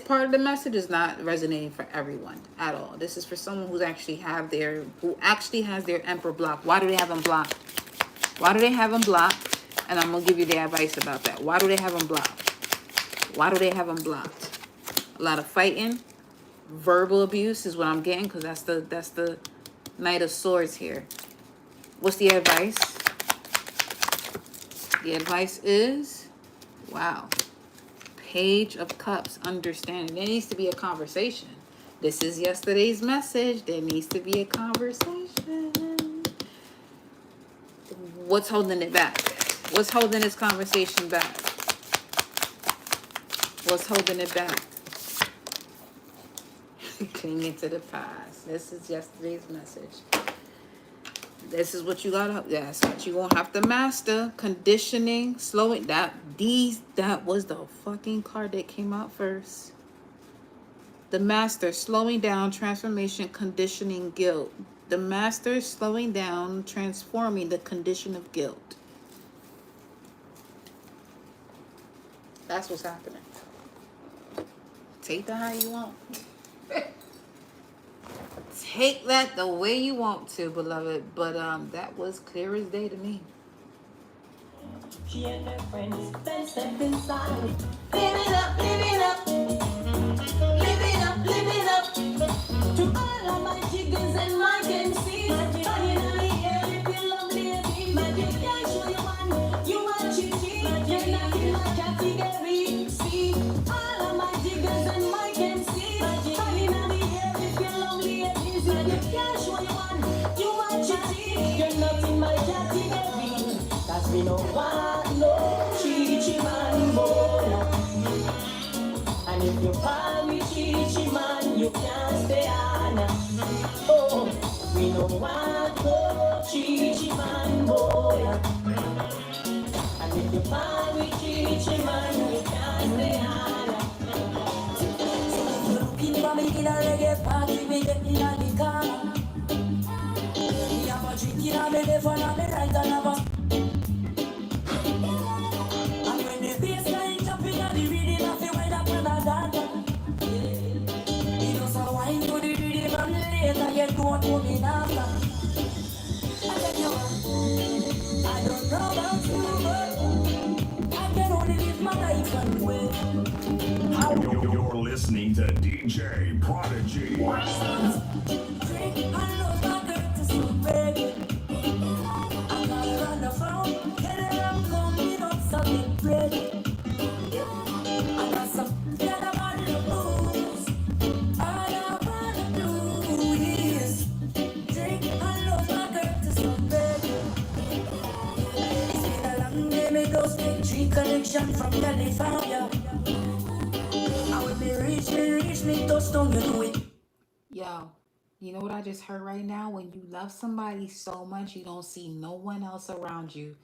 part of the message is not resonating for everyone at all. This is for someone who actually has their Emperor blocked. Why do they have him blocked? Why do they have him blocked? And I'm going to give you the advice about that. Why do they have them blocked? Why do they have them blocked? A lot of fighting. Verbal abuse is what I'm getting, because that's the Knight of Swords here. What's the advice? The advice is, wow. Page of Cups, understanding. There needs to be a conversation. This is yesterday's message. There needs to be a conversation. What's holding it back? What's holding this conversation back? What's holding it back? Clinging to the past. This is yesterday's message. This is what you gotta, that's what you gonna have to master. Conditioning, slowing, that was the fucking card that came out first. The Master, slowing down, transformation, conditioning, guilt. The Master is slowing down, transforming the condition of guilt. That's what's happening. Take that how you want. Take that the way you want to, beloved. But that was clear as day to me. She and her friends, then step inside. Living up, living up. Living up, living up. To all of my chickens and my MCs. Running on the air, if you love me, magic can show you one. You want chichi, you're not in my category. See, all of my chickens and my MCs. Running on the air, if you love me, magic can show you one. You want chichi, you're not in my category. Cause we know one, no chichi man boy. And if you call me chichi man, you can't stay on. Oh, we know one, no chichi man boy. And if you call me chichi man, you can't stay on. So if you're looking for me in a reggae party, we get in the car. We have a drink in a left and a right and have a. And when the bassline jumping and the rhythm of the weather for the dance, you just a wine to the rhythm and later you don't come in after. I tell you what, I don't know about you, but I can only live my life one way. You're listening to DJ Prodigy. Drink and love my girl to some reggae. I got her on the phone, get her up, coming up, something ready. I got some get a bottle of booze. All I wanna do is drink and love my girl to some reggae. It's been a long day, me those big tree connection from California. And when me reach me touchdown, you know it. Yo, you know what I just heard right now? When you love somebody so much, you don't see no one else around you.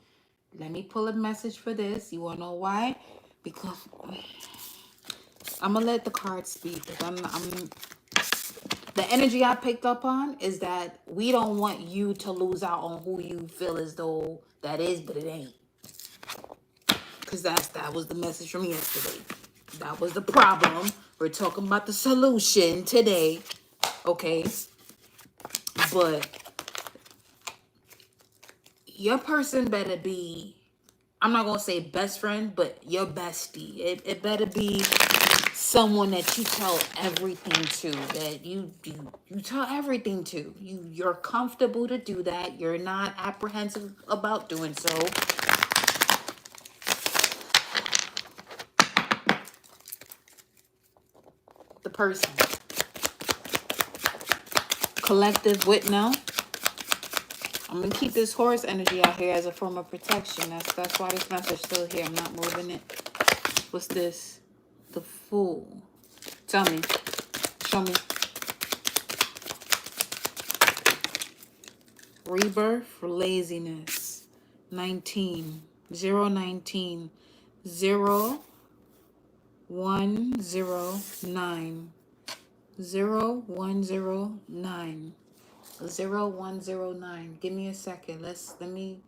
Let me pull a message for this. You want to know why? Because I'm going to let the cards speak. The energy I picked up on is that we don't want you to lose out on who you feel as though that is, but it ain't. Because that was the message from yesterday. That was the problem. We're talking about the solution today. Okay? But your person better be, I'm not going to say best friend, but your bestie. It better be someone that you tell everything to, that you tell everything to. You're comfortable to do that. You're not apprehensive about doing so. The person. Collective Whitnell. I'm gonna keep this Horus energy out here as a form of protection. That's why this message still here. I'm not moving it. What's this? The Fool. Tell me. Show me. Rebirth, laziness. 19. 019. 0109. 0109. 0109. Give me a second. Let me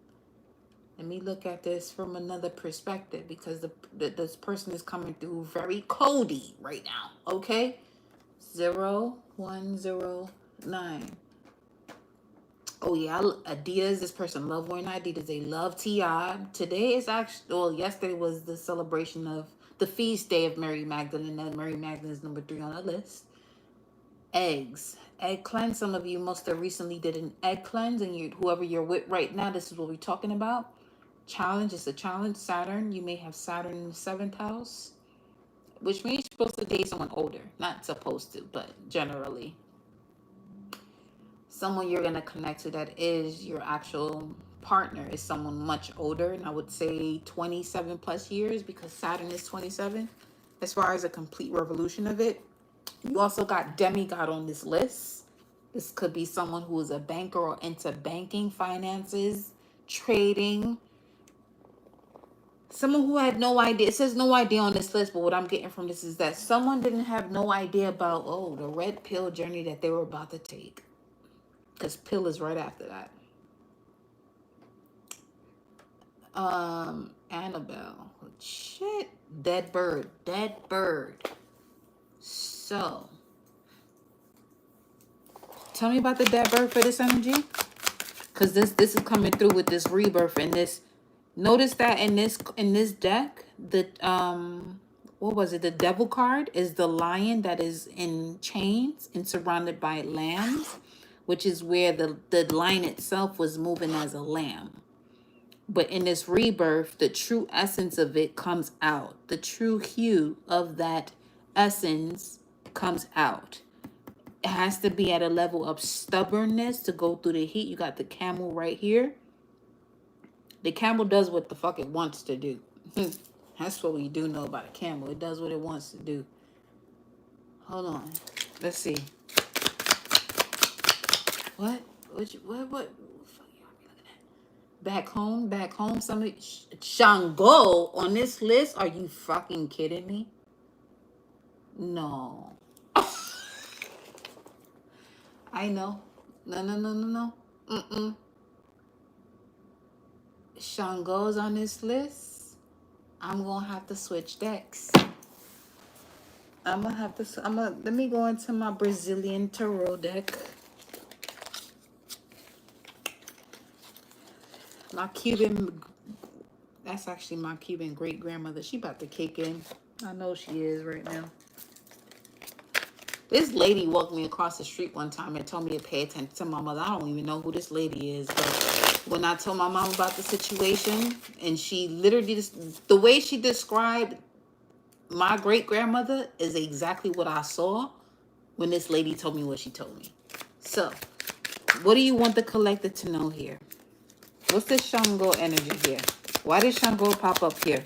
look at this from another perspective, because this person is coming through very codey right now. Okay? 0109. Oh yeah, Adidas. This person love wearing Adidas. They love Ti. Today is actually, well, yesterday was the celebration of the feast day of Mary Magdalene, and Mary Magdalene is number 3 on the list. Eggs, egg cleanse. Some of you most have recently did an egg cleanse, and you, whoever you're with right now, this is what we're talking about. Challenge is a challenge. Saturn. You may have Saturn in the 7th house, which means you're supposed to date someone older. Not supposed to, but generally. Someone you're going to connect to that is your actual partner is someone much older, and I would say 27 plus years, because Saturn is 27 as far as a complete revolution of it. You also got demigod on this list. This could be someone who is a banker or into banking, finances, trading. Someone who had no idea. It says no idea on this list, but what I'm getting from this is that someone didn't have no idea about, oh, the red pill journey that they were about to take. Because pill is right after that. Annabelle. Shit. Dead bird. Dead bird. So, tell me about the dead bird for this energy. Because this is coming through with this rebirth and this. Notice that in this deck, the what was it? The devil card is the lion that is in chains and surrounded by lambs, which is where the lion itself was moving as a lamb. But in this rebirth, the true essence of it comes out. The true hue of that essence comes out. It has to be at a level of stubbornness to go through the heat. You got the camel right here. The camel does what the fuck it wants to do. That's what we do know about a camel. It does what it wants to do. Hold on. Let's see. What? What fuck y'all be looking at? Back home. Somebody Shango on this list? Are you fucking kidding me? No. I know. No. Shango's on this list. I'm gonna have to switch decks. Let me go into my Brazilian tarot deck. My Cuban, that's actually my Cuban great grandmother. She about to kick in. I know she is right now. This lady walked me across the street one time and told me to pay attention to my mother. I don't even know who this lady is, but when I told my mom about the situation, and she literally just, the way she described my great grandmother is exactly what I saw when this lady told me what she told me. So, what do you want the collector to know here? What's the Shango energy here? Why did Shango pop up here?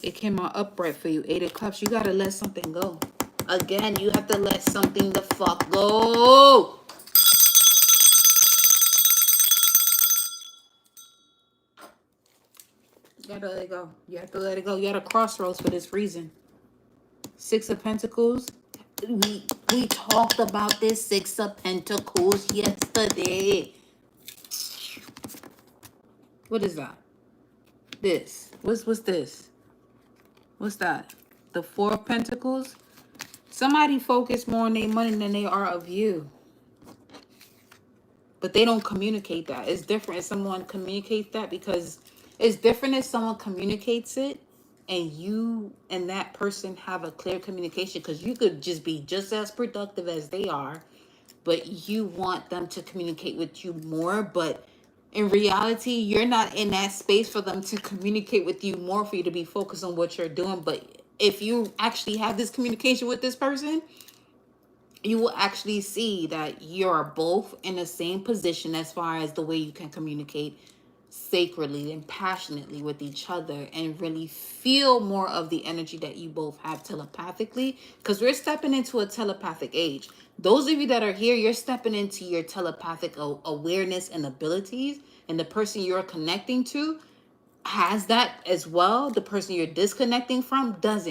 It came out upright for you. 8 of Cups. You gotta let something go. Again, you have to let something the fuck go. You gotta let it go. You have to let it go. You're at a crossroads for this reason. 6 of Pentacles. We talked about this 6 of Pentacles yesterday. What is that? This. What's this? What's that? The 4 of Pentacles. Somebody focus more on their money than they are of you. But they don't communicate that. It's different if someone communicates that, because it's different if someone communicates it and you and that person have a clear communication, because you could just be just as productive as they are, but you want them to communicate with you more. But in reality, you're not in that space for them to communicate with you more, for you to be focused on what you're doing. But if you actually have this communication with this person, you will actually see that you're both in the same position as far as the way you can communicate sacredly and passionately with each other, and really feel more of the energy that you both have telepathically, because we're stepping into a telepathic age. Those of you that are here, you're stepping into your telepathic awareness and abilities, and the person you're connecting to has that as well. The person you're disconnecting from doesn't.